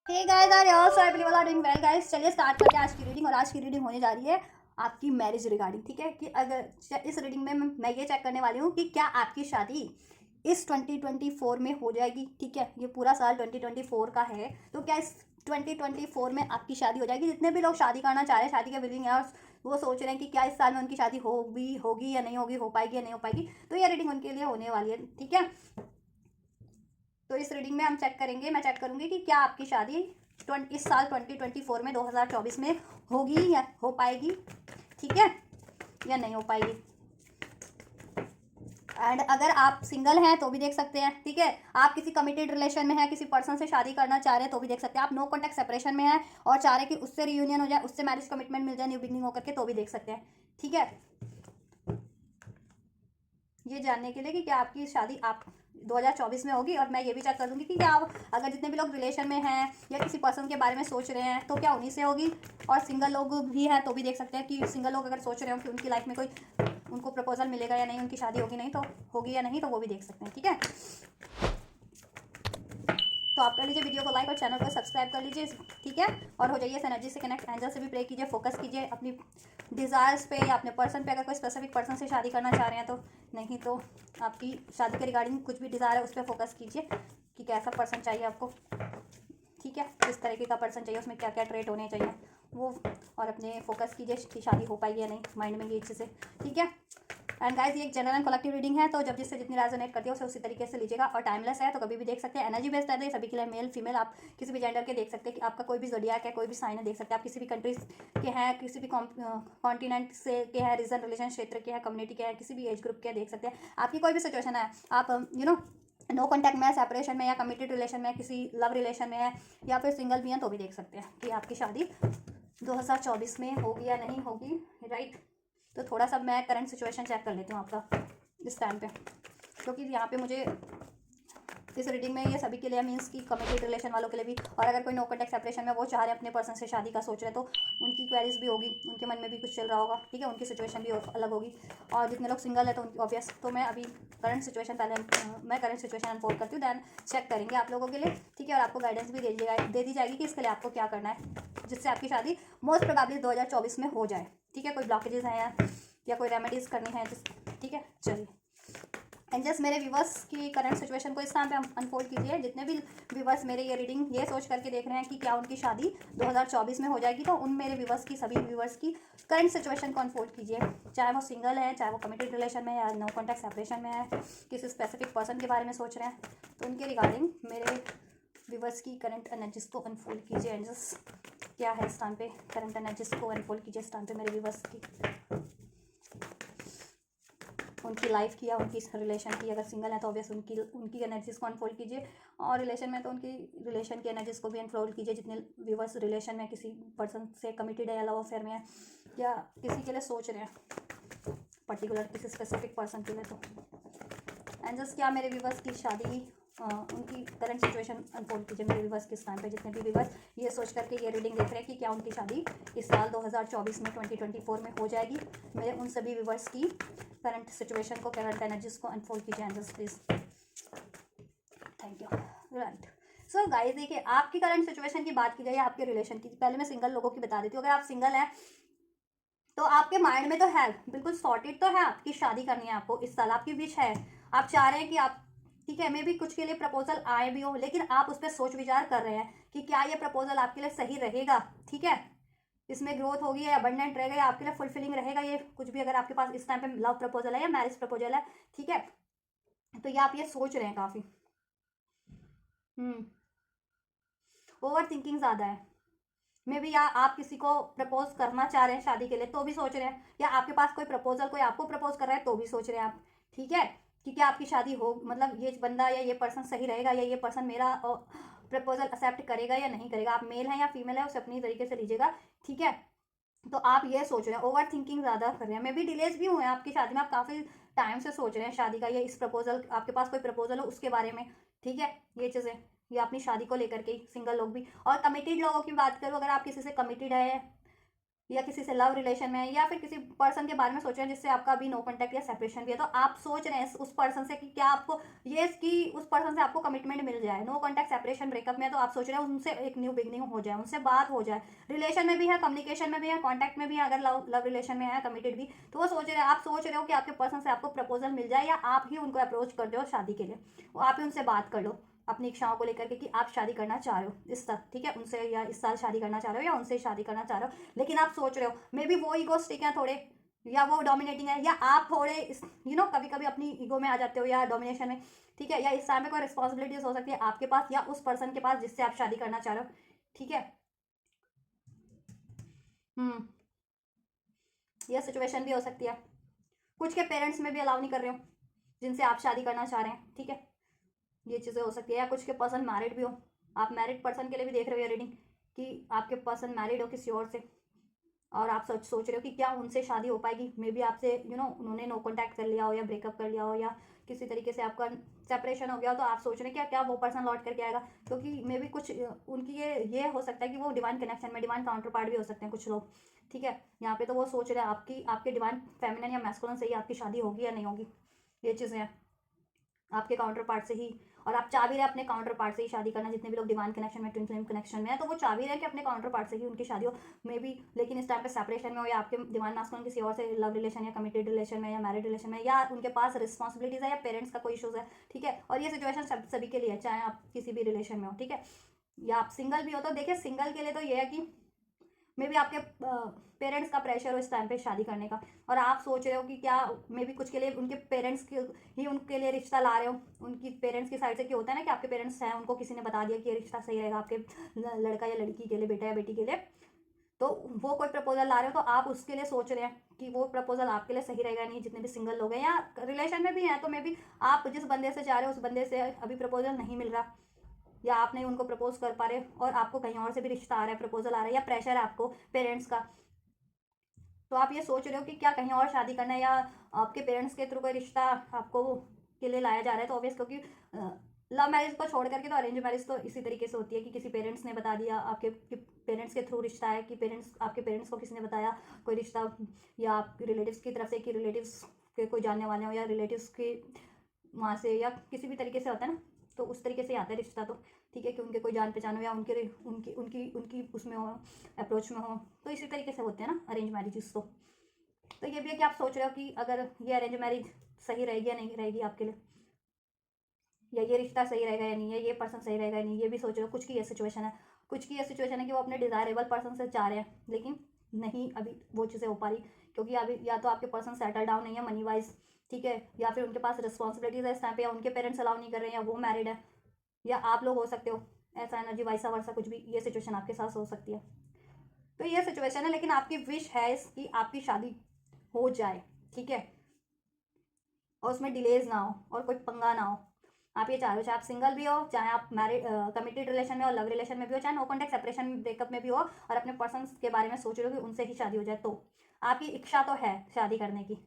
Hey guys, are you also I believe all are doing well guys. चलिए start करते हैं आज की रीडिंग। और आज की रीडिंग होने जा रही है आपकी मैरिज रिगार्डिंग। ठीक है, कि अगर इस रीडिंग में मैं ये चेक करने वाली हूँ कि क्या आपकी शादी इस 2024 में हो जाएगी। ठीक है, ये पूरा साल 2024 का है, तो क्या इस 2024 में आपकी शादी हो जाएगी। जितने भी लोग शादी करना चाह रहे हैं, शादी के विलिंग है, और वो सोच रहे हैं कि क्या इस साल में उनकी शादी होगी या नहीं होगी, हो पाएगी या नहीं हो पाएगी, तो ये रीडिंग उनके लिए होने वाली है। ठीक है, तो इस रीडिंग में हम चेक करेंगे, मैं चेक करूंगी कि क्या आपकी शादी इस साल 2024 में 2024 में होगी या हो पाएगी, ठीक है, या नहीं हो पाएगी। एंड अगर आप सिंगल हैं तो भी देख सकते हैं। ठीक है, आप किसी कमिटेड रिलेशन में हैं, किसी पर्सन से शादी करना चाह रहे हैं तो भी देख सकते हैं। आप नो कॉन्टैक्ट सेपरेशन में हैं और चाह रहे हैं कि उससे रियूनियन हो जाए, उससे मैरिज कमिटमेंट मिल जाए न्यू बिगनिंग होकर के, तो भी देख सकते हैं। ठीक है, ये जानने के लिए कि क्या आपकी शादी आप 2024 में होगी। और मैं ये भी चेक कर दूंगी कि क्या आप अगर जितने भी लोग रिलेशन में हैं या किसी पर्सन के बारे में सोच रहे हैं तो क्या उन्हीं से होगी। और सिंगल लोग भी हैं तो भी देख सकते हैं कि सिंगल लोग अगर सोच रहे हो कि उनकी लाइफ में कोई उनको प्रपोजल मिलेगा या नहीं, उनकी शादी होगी नहीं तो होगी या नहीं, तो वो भी देख सकते हैं। ठीक है, तो आप कर लीजिए वीडियो को लाइक और चैनल को सब्सक्राइब कर लीजिए। ठीक है, और हो जाइए इस एनर्जी से कनेक्ट। एंजल से भी प्रे कीजिए, फोकस कीजिए अपनी डिज़ायर्स पे या अपने पर्सन पे। अगर कोई स्पेसिफिक पर्सन से शादी करना चाह रहे हैं तो, नहीं तो आपकी शादी के रिगार्डिंग कुछ भी डिज़ायर है उस पर फोकस कीजिए कि कैसा पर्सन चाहिए आपको। ठीक है, किस तरीके का पर्सन चाहिए, उसमें क्या क्या ट्रेट होने चाहिए वो, और अपने फोकस कीजिए कि शादी हो पाएगी या नहीं, माइंड में ये चीज़ें। ठीक है, एंड गाइस ये एक जनरल एंड कलेक्टिव रीडिंग है, तो जब जिससे जितनी रेजोनेट करती है उसे उसी तरीके से लीजिएगा। और टाइमलेस है तो कभी भी देख सकते हैं, एनर्जी बेस्ड है तो ये सभी के लिए मेल फीमेल आप किसी भी जेंडर के देख सकते हैं कि आपका कोई भी ज़ोडिएक है, कोई भी साइन है, देख सकते हैं। आप किसी भी कंट्रीज के हैं, किसी भी कॉन्टिनेंट से के हैं, रीजन रिलीजन क्षेत्र के हैं, कम्युनिटी के हैं, किसी भी एज ग्रुप के देख सकते हैं। आपकी कोई भी सिचुएशन है, आप नो कॉन्टैक्ट में है, सेपरेशन में या कमिटेड रिलेशन में, किसी लव रिलेशन में है, या फिर सिंगल भी हैं तो भी देख सकते हैं कि आपकी शादी 2024 में होगी या नहीं होगी। राइट, तो थोड़ा सा मैं करंट सिचुएशन चेक कर लेती हूँ आपका इस टाइम पे, क्योंकि यहाँ पे मुझे इस रीडिंग में ये सभी के लिए मीन्स की कमिटेड रिलेशन वालों के लिए भी, और अगर कोई नो कॉन्टैक्ट सेपरेशन में वो चाह रहे हैं अपने पर्सन से शादी का सोच रहे हैं तो उनकी क्वेरीज भी होगी, उनके मन में भी कुछ चल रहा होगा। ठीक है, उनकी सिचुएशन भी अलग होगी। और जितने लोग सिंगल है तो उनकी ऑब्वियस, तो मैं अभी करंट सिचुएशन पहले मैं करंट सिचुएशन अनफोल्ड करती हूँ, दैन चेक करेंगे आप लोगों के लिए। ठीक है, और आपको गाइडेंस भी दे दी जाएगी कि इसके लिए आपको क्या करना है जिससे आपकी शादी मोस्ट प्रोबेबली 2024 में हो जाए। ठीक है, कोई ब्लॉकेजेस हैं या कोई रेमेडीज़ करनी है ठीक है, चलिए। एंड जस्ट मेरे व्यूवर्स की करंट सिचुएशन को इस टाइम पे अनफोल्ड कीजिए। जितने भी व्यूवर्स मेरे ये रीडिंग ये सोच करके देख रहे हैं कि क्या उनकी शादी 2024 में हो जाएगी, तो उन मेरे व्यूवर्स की, सभी व्यूवर्स की करंट सिचुएशन को अनफोल्ड कीजिए। चाहे वो सिंगल है, चाहे वो कमिटेड रिलेशन में है, या नो कॉन्टैक्ट सेपरेशन में है, किसी स्पेसिफिक पर्सन के बारे में सोच रहे हैं, तो उनके रिगार्डिंग मेरे व्यूवर्स की करंट एनर्जीज को अनफोल्ड कीजिए। एंड जस्ट क्या है इस टाइम पे, करंट एनर्जीज को अनफोल्ड कीजिए इस टाइम पे मेरे व्यूवर्स की, उनकी लाइफ की या उनकी रिलेशन की। अगर सिंगल है तो ऑब्वियस उनकी एनर्जीज को अनफोल्ड कीजिए, और रिलेशन में तो उनकी रिलेशन की एनर्जीज को भी अनफोल्ड कीजिए। जितने व्यूवर्स रिलेशन में किसी पर्सन से कमिटेड है या लव अफेयर में है, या किसी के लिए सोच रहे हैं पर्टिकुलर किसी स्पेसिफिक पर्सन के लिए, तो एंड जस्ट क्या मेरे व्यूवर्स की शादी उनकी करंट सिचुएशन अनफोल्ड कीजिए मेरे व्यूवर्स के टाइम पे। जितने भी व्यूवर्स ये सोच करके ये रीडिंग देख रहे हैं कि क्या उनकी शादी इस साल 2024 में 2024 में हो जाएगी, मेरे उन सभी व्यूवर्स की करंट सिचुएशन को, करंट एनर्जीज को अनफोल्ड कीजिए angels please. Thank you. Right, so guys देखिए, आपकी करंट सिचुएशन की बात की जाए, आपके रिलेशन की, पहले मैं सिंगल लोगों की बता देती हूँ। अगर आप सिंगल हैं तो आपके माइंड में तो है, बिल्कुल सॉर्टेड तो है, आपकी शादी करनी है आपको इस साल, आपकी विश है, आप चाह रहे हैं कि आप, ठीक है, मे भी कुछ के लिए प्रपोजल आए भी हो, लेकिन आप उस पर सोच विचार कर रहे हैं कि क्या ये प्रपोजल आपके लिए सही रहेगा। ठीक है, इसमें ग्रोथ होगी या अबंडेंट रहेगा या आपके लिए फुलफिलिंग रहेगा, ये कुछ भी। अगर आपके पास इस टाइम पे लव प्रपोजल है या मैरिज प्रपोजल है, ठीक है, तो ये आप ये सोच रहे हैं काफ़ी। ओवर थिंकिंग ज़्यादा है मे बी, या आप किसी को प्रपोज करना चाह रहे हैं शादी के लिए तो भी सोच रहे हैं, या आपके पास कोई प्रपोजल कोई आपको प्रपोज कर रहा है तो भी सोच रहे हैं आप। ठीक है, कि क्या आपकी शादी हो, मतलब ये बंदा या ये पर्सन सही रहेगा, या ये पर्सन मेरा प्रपोजल एक्सेप्ट करेगा या नहीं करेगा। आप मेल हैं या फीमेल है उसे अपनी तरीके से लीजिएगा। ठीक है, तो आप ये सोच रहे हैं, ओवर थिंकिंग ज़्यादा कर रहे हैं, मे बी डिलेज भी हुए हैं आपकी शादी में, आप काफ़ी टाइम से सोच रहे हैं शादी का, या इस प्रपोजल आपके पास कोई प्रपोजल हो उसके बारे में। ठीक है, ये चीज़ें, ये अपनी शादी को लेकर के सिंगल लोग भी। और कमिटेड लोगों की बात करूँ, अगर आप किसी से कमिटेड है या किसी से लव रिलेशन में है, या फिर किसी पर्सन के बारे में सोच रहे हैं जिससे आपका अभी नो कॉन्टैक्ट या सेपरेशन भी है, तो आप सोच रहे हैं उस पर्सन से कि क्या आपको ये कि उस पर्सन से आपको कमिटमेंट मिल जाए। नो कॉन्टैक्ट सेपरेशन ब्रेकअप में है, तो आप सोच रहे हैं उनसे एक न्यू बिगनिंग हो जाए, उनसे बात हो जाए। रिलेशन में भी है, कम्युनिकेशन में भी है, कॉन्टैक्ट में भी है, अगर लव रिलेशन में है, कमिटेड भी, तो वो सोच रहे हैं, आप सोच रहे हो कि आपके पर्सन से आपको प्रपोजल मिल जाए, या आप ही उनको अप्रोच कर दो शादी के लिए, आप ही उनसे बात कर लो अपनी इच्छाओं को लेकर के कि आप शादी करना चाह रहे हो इस साल, ठीक है, उनसे, या इस साल शादी करना चाह रहे हो, या उनसे शादी करना चाह रहे हो। लेकिन आप सोच रहे हो मे बी वो ईगोस्टिक है थोड़े, या वो डोमिनेटिंग है, या आप थोड़े कभी कभी अपनी ईगो में आ जाते हो, या डोमिनेशन में, ठीक है, या इस टाइम में कोई रिस्पॉन्सिबिलिटीज हो सकती है आपके पास या उस पर्सन के पास जिससे आप शादी करना चाह रहे हो, ठीक है। हम्म यह सिचुएशन भी हो सकती है। कुछ के पेरेंट्स में भी अलाउ नहीं कर रहे हो जिनसे आप शादी करना चाह रहे हैं, ठीक है, ये चीज़ें हो सकती है। या कुछ के पर्सन मैरिड भी हो, आप मैरिड पर्सन के लिए भी देख रहे हो ये रीडिंग कि आपके पर्सन मैरिड हो किसी और से, और आप सोच रहे हो कि क्या उनसे शादी हो पाएगी। मे बी आपसे उन्होंने नो कॉन्टैक्ट कर लिया हो, या ब्रेकअप कर लिया हो, या किसी तरीके से आपका सेपरेशन हो गया हो, तो आप सोच रहे हैं क्या क्या वो पर्सन लौट करके आएगा, क्योंकि मे बी कुछ उनकी ये हो सकता है कि वो डिवाइन कनेक्शन में डिवाइन काउंटर पार्ट भी हो सकते हैं कुछ लोग, ठीक है। यहाँ पे तो वो सोच रहे हैं आपके डिवाइन फेमिनिन या मैस्कुलिन से ही आपकी शादी होगी या नहीं होगी, ये चीज़ें हैं आपके काउंटर पार्ट से ही। और आप चाह भी रहे अपने काउंटर पार्ट से ही शादी करना, जितने भी लोग डिवाइन कनेक्शन में, ट्विन फ्लेम कनेक्शन में है, तो वो चाह भी रहे कि अपने काउंटर पार्ट से ही उनकी शादी हो मे बी। लेकिन इस टाइम पे सेपरेशन में हो, या आपके डिवाइन मास्कुलिन किसी और से लव रिलेशन या कमिटेड रिलेशन में या मैरिड रिलेशन में, या उनके पास रिस्पॉन्सिबिलिटीज है, या पेरेंट्स का कोई इशूज है, ठीक है। और ये सिचुएशन सभी के लिए है, चाहे आप किसी भी रिलेशन में हो, ठीक है, या आप सिंगल भी हो। तो देखिए सिंगल के लिए तो ये है कि मे बी आपके पेरेंट्स का प्रेशर हो इस टाइम पे शादी करने का, और आप सोच रहे हो कि क्या मे बी कुछ के लिए उनके पेरेंट्स ही उनके लिए रिश्ता ला रहे हो, उनकी पेरेंट्स की साइड से। क्या होता है ना कि आपके पेरेंट्स हैं, उनको किसी ने बता दिया कि ये रिश्ता सही रहेगा आपके लड़का या लड़की के लिए, बेटा या बेटी के लिए, तो वो कोई प्रपोजल ला रहे हो, तो आप उसके लिए सोच रहे हैं कि वो प्रपोजल आपके लिए सही रहेगा नहीं। जितने भी सिंगल लोग हैं या रिलेशन में भी हैं, तो मे बी आप जिस बंदे से चाह रहे हो उस बंदे से अभी प्रपोजल नहीं मिल रहा, या आप नहीं उनको प्रपोज कर पा रहे, और आपको कहीं और से भी रिश्ता आ रहा है, प्रपोजल आ रहा है, या प्रेशर है आपको पेरेंट्स का, तो आप ये सोच रहे हो कि क्या कहीं और शादी करना है, या आपके पेरेंट्स के थ्रू कोई रिश्ता आपको के लिए लाया जा रहा है। तो ऑब्वियस, क्योंकि लव मैरिज को छोड़ करके तो अरेंज मैरिज तो इसी तरीके से होती है कि किसी पेरेंट्स ने बता दिया, आपके पेरेंट्स के थ्रू रिश्ता है, कि आपके पेरेंट्स को किसी ने बताया कोई रिश्ता, या आपके रिलेटिव्स की तरफ से कि रिलेटिव्स के कोई जानने वाले हो, या रिलेटिव्स के वहाँ से, या किसी भी तरीके से होता है ना, तो उस तरीके से आता है रिश्ता, तो ठीक है, कि उनके कोई जान पहचान हो, या उनके उनकी उनकी उनकी उसमें हो, अप्रोच में हो, तो इसी तरीके से होते हैं ना अरेंज मैरिजेस। तो ये भी है कि आप सोच रहे हो कि अगर ये अरेंज मैरिज सही रहेगी या नहीं रहेगी आपके लिए, या ये रिश्ता सही रहेगा या नहीं, या ये पर्सन सही रहेगा या नहीं, ये भी सोच रहे हो। कुछ की ये सिचुएशन है, कुछ की ये सिचुएशन है कि वो अपने डिजायरेबल पर्सन से चाह रहे हैं, लेकिन नहीं अभी वो चीज़ें हो पा रही, क्योंकि अभी या तो आपके पर्सन सेटल डाउन नहीं है मनी वाइज, ठीक है, या फिर उनके पास रिस्पॉन्सिबिलिटीज है इस टाइम पे, या उनके पेरेंट्स अलाउ नहीं कर रहे हैं, या वो मैरिड है, या आप लोग हो सकते हो, ऐसा एनर्जी वाइसा वर्सा कुछ भी, ये सिचुएशन आपके साथ हो सकती है। तो ये सिचुएशन है, लेकिन आपकी विश है कि आपकी शादी हो जाए, ठीक है, और उसमें डिलेज ना हो और कोई पंगा ना हो। आप ये चाह रहे हो, चाहे आप सिंगल भी हो, चाहे आप मैरिड कमिटेड रिलेशन में और लव रिलेशन में भी हो, चाहे नो कॉन्टैक्ट सेपरेशन ब्रेकअप में भी हो, और अपने पर्सन के बारे में सोच रहे हो कि उनसे ही शादी हो जाए, तो आपकी इच्छा तो है शादी करने की,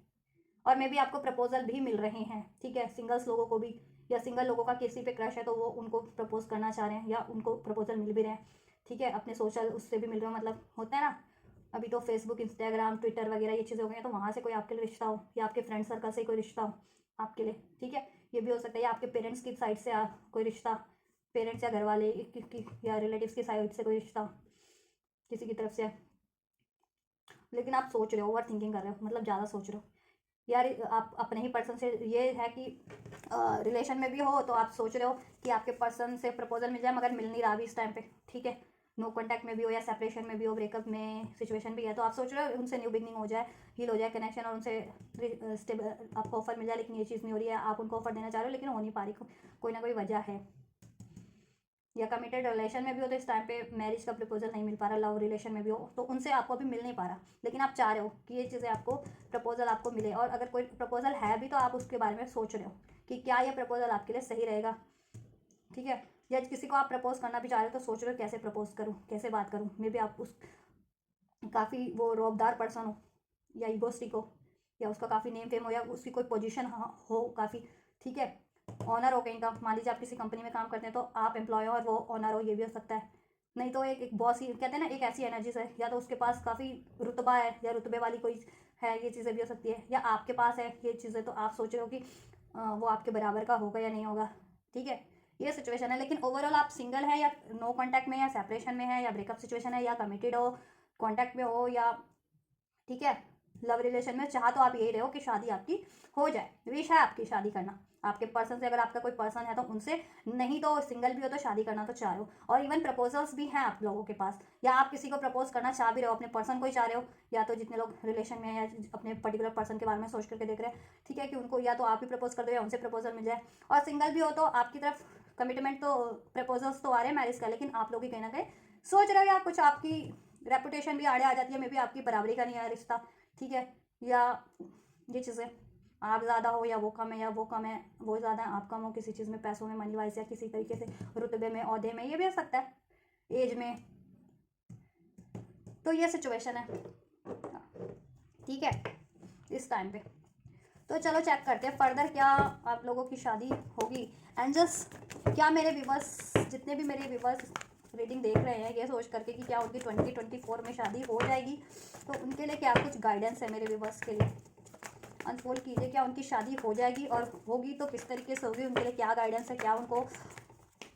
और मे बी आपको प्रपोजल भी मिल रहे हैं, ठीक है, सिंगल्स लोगों को भी, या सिंगल लोगों का किसी पे क्रश है तो वो उनको प्रपोज करना चाह रहे हैं, या उनको प्रपोजल मिल भी रहे हैं, ठीक है, अपने सोशल उससे भी मिल रहे हो, मतलब होता है ना अभी तो फेसबुक इंस्टाग्राम ट्विटर वगैरह ये चीज़ें हो गई हैं, तो वहाँ से कोई आपके लिए रिश्ता हो, या आपके फ्रेंड सर्कल से कोई रिश्ता हो आपके लिए, ठीक है, ये भी हो सकता है। या आपके पेरेंट्स की साइड से कोई रिश्ता, पेरेंट्स या घर वाले या रिलेटिव्स की साइड से कोई रिश्ता किसी की तरफ से, लेकिन आप सोच रहे हो, ओवर थिंकिंग कर रहे हो, मतलब ज़्यादा सोच रहे हो यार। आप अपने ही पर्सन से, ये है कि रिलेशन में भी हो तो आप सोच रहे हो कि आपके पर्सन से प्रपोजल मिल जाए, मगर मिल नहीं रहा अभी इस टाइम पे, ठीक है, नो कॉन्टैक्ट में भी हो, या सेपरेशन में भी हो, ब्रेकअप में सिचुएशन भी है, तो आप सोच रहे हो उनसे न्यू बिगनिंग हो जाए, हील हो जाए कनेक्शन, और उनसे आपको ऑफर मिल जाए, लेकिन ये चीज़ नहीं हो रही है। आप उनको ऑफर देना चाह रहे हो लेकिन हो नहीं पा रही, कोई ना कोई वजह है। या कमिटेड रिलेशन में भी हो तो इस टाइम पे मैरिज का प्रपोजल नहीं मिल पा रहा, लव रिलेशन में भी हो तो उनसे आपको अभी मिल नहीं पा रहा, लेकिन आप चाह रहे हो कि ये चीज़ें आपको प्रपोजल आपको मिले। और अगर कोई प्रपोजल है भी तो आप उसके बारे में सोच रहे हो कि क्या ये प्रपोजल आपके लिए सही रहेगा, ठीक है। या किसी को आप प्रपोज करना भी चाह रहे हो तो सोच रहे हो कैसे प्रपोज करूँ, कैसे बात करूँ। मे बी आप उस काफ़ी वो रौबदार पर्सन हो, या ईगोस्टिक हो, या उसका काफ़ी नेम फेम हो, या उसकी कोई पोजीशन हो काफ़ी, ठीक है, ऑनर हो कहीं का। मान लीजिए आप किसी कंपनी में काम करते हैं तो आप एम्प्लॉय हो और वो ऑनर हो, ये भी हो सकता है, नहीं तो एक बॉस ही कहते हैं ना, एक ऐसी एनर्जी है, या तो उसके पास काफ़ी रुतबा है या रुतबे वाली कोई है, ये चीज़ें भी हो सकती है, या आपके पास है ये चीज़ें तो आप सोच रहे हो कि वो आपके बराबर का होगा या नहीं होगा। ठीक है, ये सिचुएशन है। लेकिन ओवरऑल आप सिंगल है या नो कॉन्टैक्ट में, या सेपरेशन में है, या ब्रेकअप सिचुएशन है, या कमिटेड हो, कॉन्टैक्ट में हो, या ठीक है लव रिलेशन में, चाह तो आप यही रहे हो कि शादी आपकी हो जाए, विश है आपकी शादी करना आपके पर्सन से, अगर आपका कोई पर्सन है तो उनसे, नहीं तो सिंगल भी हो तो शादी करना तो चाह रहे हो। और इवन प्रपोजल्स भी हैं आप लोगों के पास, या आप किसी को प्रपोज करना चाह भी रहे हो, अपने पर्सन को ही चाह रहे हो, या तो जितने लोग रिलेशन में हैं या अपने पर्टिकुलर पर्सन के बारे में सोच करके देख रहे हैं, ठीक है, कि उनको या तो आप ही प्रपोज कर दो या उनसे प्रपोजल मिल जाए। और सिंगल भी हो तो आपकी तरफ कमिटमेंट तो, प्रपोजल्स तो आ रहे हैं मैरिज का, लेकिन आप लोग ही कहीं ना कहीं सोच रहे हो, या कुछ आपकी रेपुटेशन भी आड़े आ जाती है, मे बी आपकी बराबरी का नहीं है रिश्ता, ठीक है, या ये चीज़ें आप ज़्यादा हो या वो कम है, या वो कम है वो ज़्यादा है, आप कम हो किसी चीज़ में, पैसों में, मनी वाइज, या किसी तरीके से रुतबे में, ओहदे में, ये भी हो सकता है, एज में। तो ये सिचुएशन है, ठीक है, इस टाइम पे। तो चलो चेक करते हैं फर्दर क्या आप लोगों की शादी होगी। एंड जस्ट क्या मेरे व्यूवर्स, जितने भी मेरे व्यूवर्स रीडिंग देख रहे हैं, ये सोच करके कि क्या उनकी 2024 में शादी हो जाएगी, तो उनके लिए क्या कुछ गाइडेंस है मेरे व्यूवर्स के लिए, अनफोल्ड कीजिए। क्या उनकी शादी हो जाएगी, और होगी तो किस तरीके से होगी, उनके लिए क्या गाइडेंस है, क्या उनको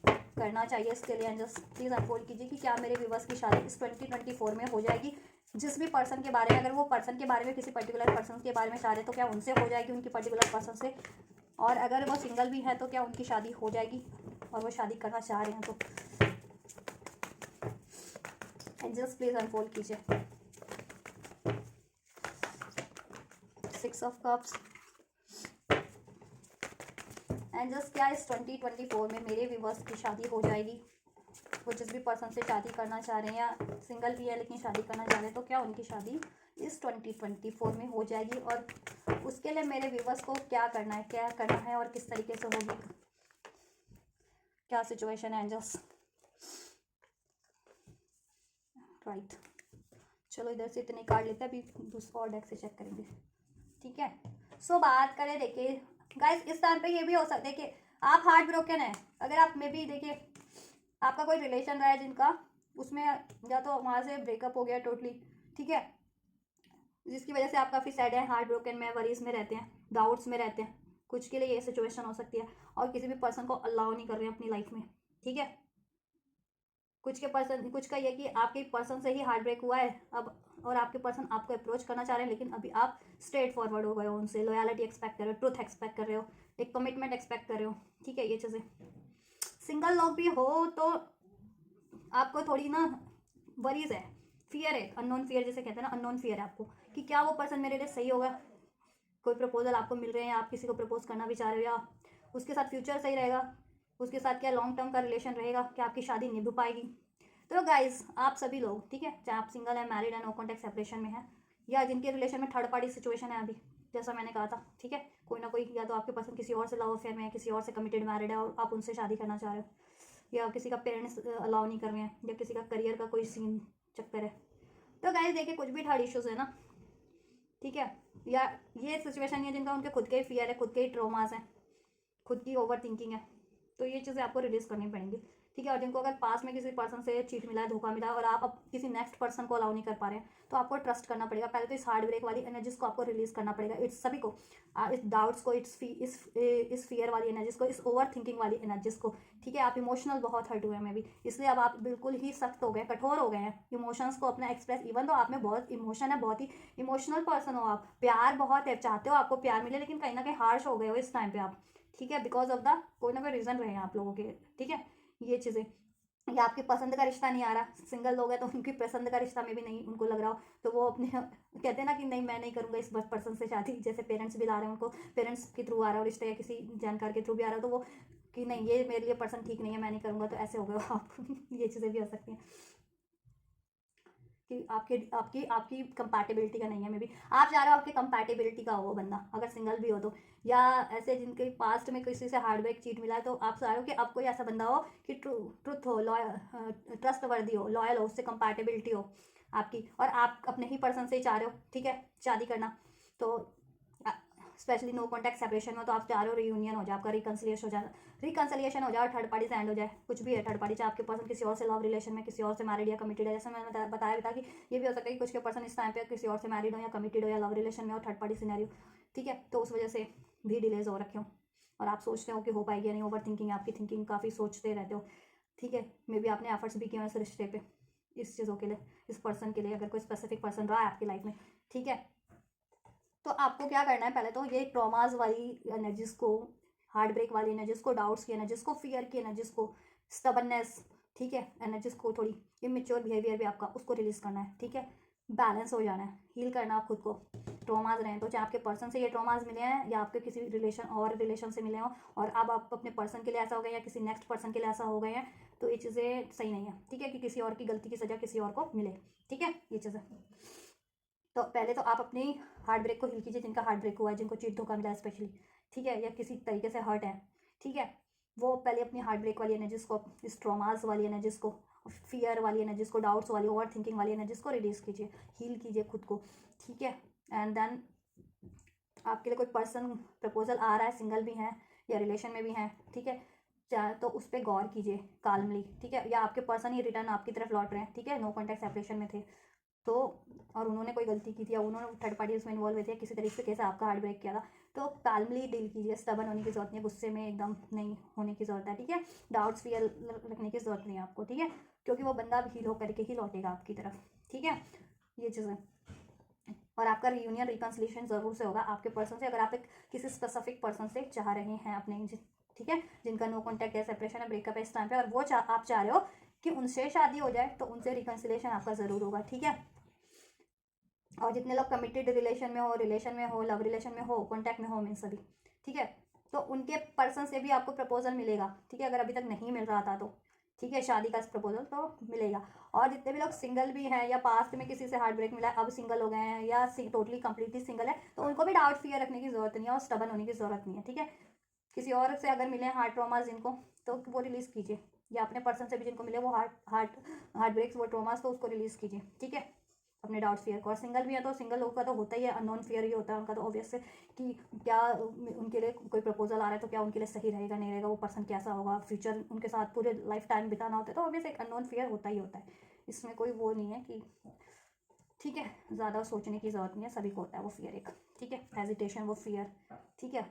करना चाहिए इसके लिए। एंड जस्ट प्लीज़ अनफोल्ड कीजिए कि क्या मेरे व्यूवर्स की शादी इस 2024 में हो जाएगी। जिस भी पर्सन के बारे में, अगर वो पर्सन के बारे में, किसी पर्टिकुलर पर्सन के बारे में चाह रहे तो क्या उनसे हो जाएगी उनकी पर्टिकुलर पर्सन से, और अगर वो सिंगल भी है तो क्या उनकी शादी हो जाएगी, और वो शादी करना चाह रहे हैं तो। एंड जस्ट प्लीज़ अनफोल्ड कीजिए। 6 ऑफ कप्स। एंड जस्ट क्या इस 2024 में मेरे व्यूवर्स की शादी हो जाएगी, वो जिस भी पर्सन से शादी करना चाह रहे हैं, या सिंगल भी है लेकिन शादी करना चाह रहे हैं, तो क्या उनकी शादी इस 2024 में हो जाएगी, और उसके लिए मेरे व्यूवर्स को क्या करना है, क्या करना है, और किस तरीके से होगी, क्या सिचुएशन है एंजल्स। राइट, चलो इधर से इतने कार्ड लेते हैं, अभी दूसरा और डेक से चेक करेंगे, ठीक है। सो बात करें, देखिए गाइस इस टाइम पे ये भी हो सकता है कि आप हार्ट ब्रोकन है, अगर आप में भी देखिए आपका कोई रिलेशन रहा है जिनका, उसमें या तो वहाँ से ब्रेकअप हो गया टोटली, ठीक है, जिसकी वजह से आप काफ़ी सैड हैं, हार्ट ब्रोकन में, वरीज में रहते हैं, डाउट्स में रहते हैं, कुछ के लिए ये सिचुएशन हो सकती है, और किसी भी पर्सन को अलाउ नहीं कर रहे हैं अपनी लाइफ में, ठीक है। कुछ के पर्सन, कुछ का ये कि आपके पर्सन से ही हार्ट ब्रेक हुआ है अब, और आपके पर्सन आपको अप्रोच करना चाह रहे हैं, लेकिन अभी आप स्ट्रेट फॉरवर्ड हो गए हो उनसे, लॉयलिटी एक्सपेक्ट कर रहे हो, ट्रूथ एक्सपेक्ट कर रहे हो, एक कमिटमेंट एक्सपेक्ट कर रहे हो, ठीक है, ये चीज़ें। सिंगल लोग भी हो तो आपको थोड़ी ना वरीज है, फियर है, अननोन फियर जिसे कहते हैं ना, अननोन फियर है आपको कि क्या वो पर्सन मेरे लिए सही होगा। कोई प्रपोजल आपको मिल रहे हैं, आप किसी को प्रपोज करना भी चाह रहे हो, या उसके साथ फ्यूचर सही रहेगा, उसके साथ क्या लॉन्ग टर्म का रिलेशन रहेगा, क्या आपकी शादी निभ पाएगी। तो गाइज आप सभी लोग, ठीक है, चाहे आप सिंगल है, मैरिड है, नो कॉन्टैक्ट सेपरेशन में है, या जिनके रिलेशन में थर्ड पार्टी सिचुएशन है अभी, जैसा मैंने कहा था, ठीक है, कोई ना कोई, या तो आपके पर्सन किसी और से लव अफेयर में है, किसी और से कमिटेड मैरिड है, और आप उनसे शादी करना चाह रहे हो, या किसी का पेरेंट्स अलाउ नहीं कर रहे हैं, या किसी का करियर का कोई सीन चक्कर है। तो गाइस देखिए कुछ भी थर्ड इश्यूज है ना, ठीक है, या ये सिचुएशन है जिनका उनके खुद के ही फियर है, खुद के ही ट्रॉमास हैं, खुद की ओवर थिंकिंग है, तो ये चीज़ें आपको रिलीज करनी पड़ेंगी, ठीक है। और जिनको अगर पास में किसी पर्सन से चीट मिला है, धोखा मिला है, और आप अब किसी नेक्स्ट पर्सन को अलाउ नहीं कर पा रहे हैं, तो आपको ट्रस्ट करना पड़ेगा। पहले तो इस हार्ट ब्रेक वाली एनर्जीज को आपको रिलीज करना पड़ेगा, इट्स सभी को, इस डाउट्स को, इस फियर वाली एनर्जीज को, इस ओवर थिंकिंग वाली एनर्जीज को, ठीक है। आप इमोशनल बहुत हर्ट हुए हैं, मे भी इसलिए अब आप बिल्कुल ही सख्त हो गए, कठोर हो गए हैं इमोशंस को अपना एक्सप्रेस, इवन तो आप में बहुत इमोशन है, बहुत ही इमोशनल पर्सन हो आप, प्यार बहुत है, चाहते हो आपको प्यार मिले, लेकिन कहीं ना कहीं हार्श हो गए हो इस टाइम पे आप, ठीक है, बिकॉज ऑफ द कोई ना कोई रीज़न रहे हैं आप लोगों के, ठीक है, ये चीज़ें, या आपकी पसंद का रिश्ता नहीं आ रहा, सिंगल लोग हैं तो उनकी पसंद का रिश्ता में भी नहीं उनको लग रहा हो, तो वो अपने कहते हैं ना कि नहीं मैं नहीं करूँगा इस पर्सन से शादी, जैसे पेरेंट्स भी ला रहे हैं उनको, पेरेंट्स के थ्रू आ रहा है रिश्ता, या किसी जानकार के थ्रू भी आ रहा है, तो वो कि नहीं ये मेरे लिए पर्सन ठीक नहीं है, मैं नहीं करूँगा, तो ऐसे हो गए आप ये चीज़ें भी हो सकती हैं कि आपके आपकी आपकी कंपैटिबिलिटी का नहीं है, मे बी आप चाह रहे हो आपकी कंपैटिबिलिटी का हो वो बंदा, अगर सिंगल भी हो तो, या ऐसे जिनके पास्ट में किसी से हार्डवेक चीट मिला है, तो आप चाह रहे हो कि अब कोई ऐसा बंदा हो कि ट्रुथ हो, लॉयल, ट्रस्ट वर्दी हो, लॉयल हो, उससे कंपैटिबिलिटी हो आपकी, और आप अपने ही पर्सन से ही चाह रहे हो, ठीक है, शादी करना। तो स्पेशली नो कॉन्टैक्ट सेपरेशन में, तो आप चाह रहे हो रियूनियन हो जाए, आपका रिकन्सिलिएशन हो जाए और थर्ड पार्टी से एंड हो जाए, कुछ भी है थर्ड पार्टी, चाहे आपके पर्सन किसी और से लव रिलेशन में, किसी और से मैरिड या कमिटेड है। जैसे मैंने बताया भी था कि ये भी हो सकता है कि कुछ के पर्सन इस टाइम पे किसी और से मैरिड हो या कमिटेड हो या लव रिलेशन में हो, थर्ड पार्टी सिनेरियो, ठीक है। तो उस वजह से भी डिलेज हो रखे हो और आप सोचते हो कि हो पाएगी या नहीं, ओवर थिंकिंग, आपकी थिंकिंग काफ़ी सोचते रहते हो, ठीक है। मे बी आपने एफर्ट्स भी किए हैं इस रिश्ते पे, इस चीज़ों के लिए, इस पर्सन के लिए, अगर कोई स्पेसिफिक पर्सन रहा है आपकी लाइफ में, ठीक है। तो आपको क्या करना है, पहले तो ये ट्रॉमाज वाली एनर्जीज को, हार्ट ब्रेक वाली एनर्जीज को, डाउट्स की एनर्जीज को, फियर की एनर्जीज को, स्टबननेस, ठीक है, एनर्जीज को, थोड़ी इमेच्योर बिहेवियर भी आपका, उसको रिलीज करना है, ठीक है। बैलेंस हो जाना है, हील करना है खुद को। ट्रॉमाज रहे हैं तो चाहे आपके पर्सन से ये ट्रॉमाज मिले हैं या आपके किसी रिलेशन से मिले हों और अब आप अपने पर्सन के लिए ऐसा हो गया या किसी नेक्स्ट पर्सन के लिए ऐसा हो गए हैं, तो ये चीज़ें सही नहीं है, ठीक है, कि किसी और की गलती की सजा किसी और को मिले, ठीक है, ये चीज़ें। तो पहले तो आप अपनी हार्ट ब्रेक को हील कीजिए, जिनका हार्ट ब्रेक हुआ है, जिनको चीट धोखा मिला है स्पेशली, ठीक है, या किसी तरीके से हर्ट है, ठीक है, वो पहले अपनी हार्ट ब्रेक वाली एनर्जीज को, इस ट्रॉमास वाली एनर्जीज को, फियर वाली एनर्जीज को, डाउट्स वाली, ओवर थिंकिंग वाली एनर्जीज को रिलीज कीजिए, हील कीजिए खुद को, ठीक है। एंड देन आपके लिए कोई पर्सन प्रपोजल आ रहा है, सिंगल भी हैं या रिलेशन में भी हैं, ठीक है, चाहे तो उस पर गौर कीजिए काल्मली, ठीक है, या आपके पर्सन ही रिटर्न आपकी तरफ लौट रहे हैं, ठीक है, नो कॉन्टैक्ट सेपरेशन में थे तो, और उन्होंने कोई गलती की थी या उन्होंने थर्ड पार्टी उसमें इन्वॉल्व हुए थे, किसी तरीके से आपका हार्ट ब्रेक किया था, तो काल्मली डील कीजिए, स्टबन होने की जरूरत नहीं है, गुस्से में एकदम नहीं होने की जरूरत है, ठीक है, डाउट्स फियर रखने की जरूरत नहीं है आपको, ठीक है, क्योंकि वो बंदा हील होकर के ही लौटेगा आपकी तरफ, ठीक है, ये चीज़ें। और आपका रियूनियन रिकन्सिलिएशन ज़रूर से होगा आपके पर्सन से, अगर आप एक किसी स्पेसिफिक पर्सन से चाह रहे हैं अपने, ठीक है, जिनका नो कॉन्टैक्ट है, सेपरेशन है, ब्रेकअप है इस टाइम पे, और वो आप चाह रहे हो कि उनसे शादी हो जाए, तो उनसे रिकन्सिलिएशन आपका ज़रूर होगा, ठीक है। और जितने लोग कमिटेड रिलेशन में हो, लव रिलेशन में हो, कॉन्टैक्ट में हो, मीन सभी, ठीक है, तो उनके पर्सन से भी आपको प्रपोजल मिलेगा, ठीक है, अगर अभी तक नहीं मिल रहा था तो, ठीक है, शादी का प्रपोजल तो मिलेगा। और जितने भी लोग सिंगल भी हैं या पास्ट में किसी से हार्ट ब्रेक मिला है, अब सिंगल हो गए हैं या टोटली कंप्लीटली सिंगल है, तो उनको भी डाउट फियर रखने की जरूरत नहीं है और स्टबन होने की जरूरत नहीं है, ठीक है। किसी और से अगर मिले हार्ट ट्रॉमास जिनको, तो वो रिलीज कीजिए, या अपने पर्सन से भी जिनको मिले वो हार्ट ब्रेक्स, वो ट्रॉमास, तो उसको रिलीज कीजिए, ठीक है, अपने डाउट्स फियर को। और सिंगल भी है तो सिंगल लोगों का तो होता ही है, अननोन फियर ही होता है उनका, तो ऑब्वियस है कि क्या उनके लिए कोई प्रपोजल आ रहा है तो क्या उनके लिए सही रहेगा नहीं रहेगा, वो पर्सन कैसा होगा, फ्यूचर उनके साथ पूरे लाइफ टाइम बिताना होता है, तो ऑब्वियस एक अननोन फियर होता ही होता है, इसमें कोई वो नहीं है कि, ठीक है, ज़्यादा सोचने की ज़रूरत नहीं है, सभी को होता है वो फियर एक, ठीक है, हेजिटेशन, वो फियर, ठीक है।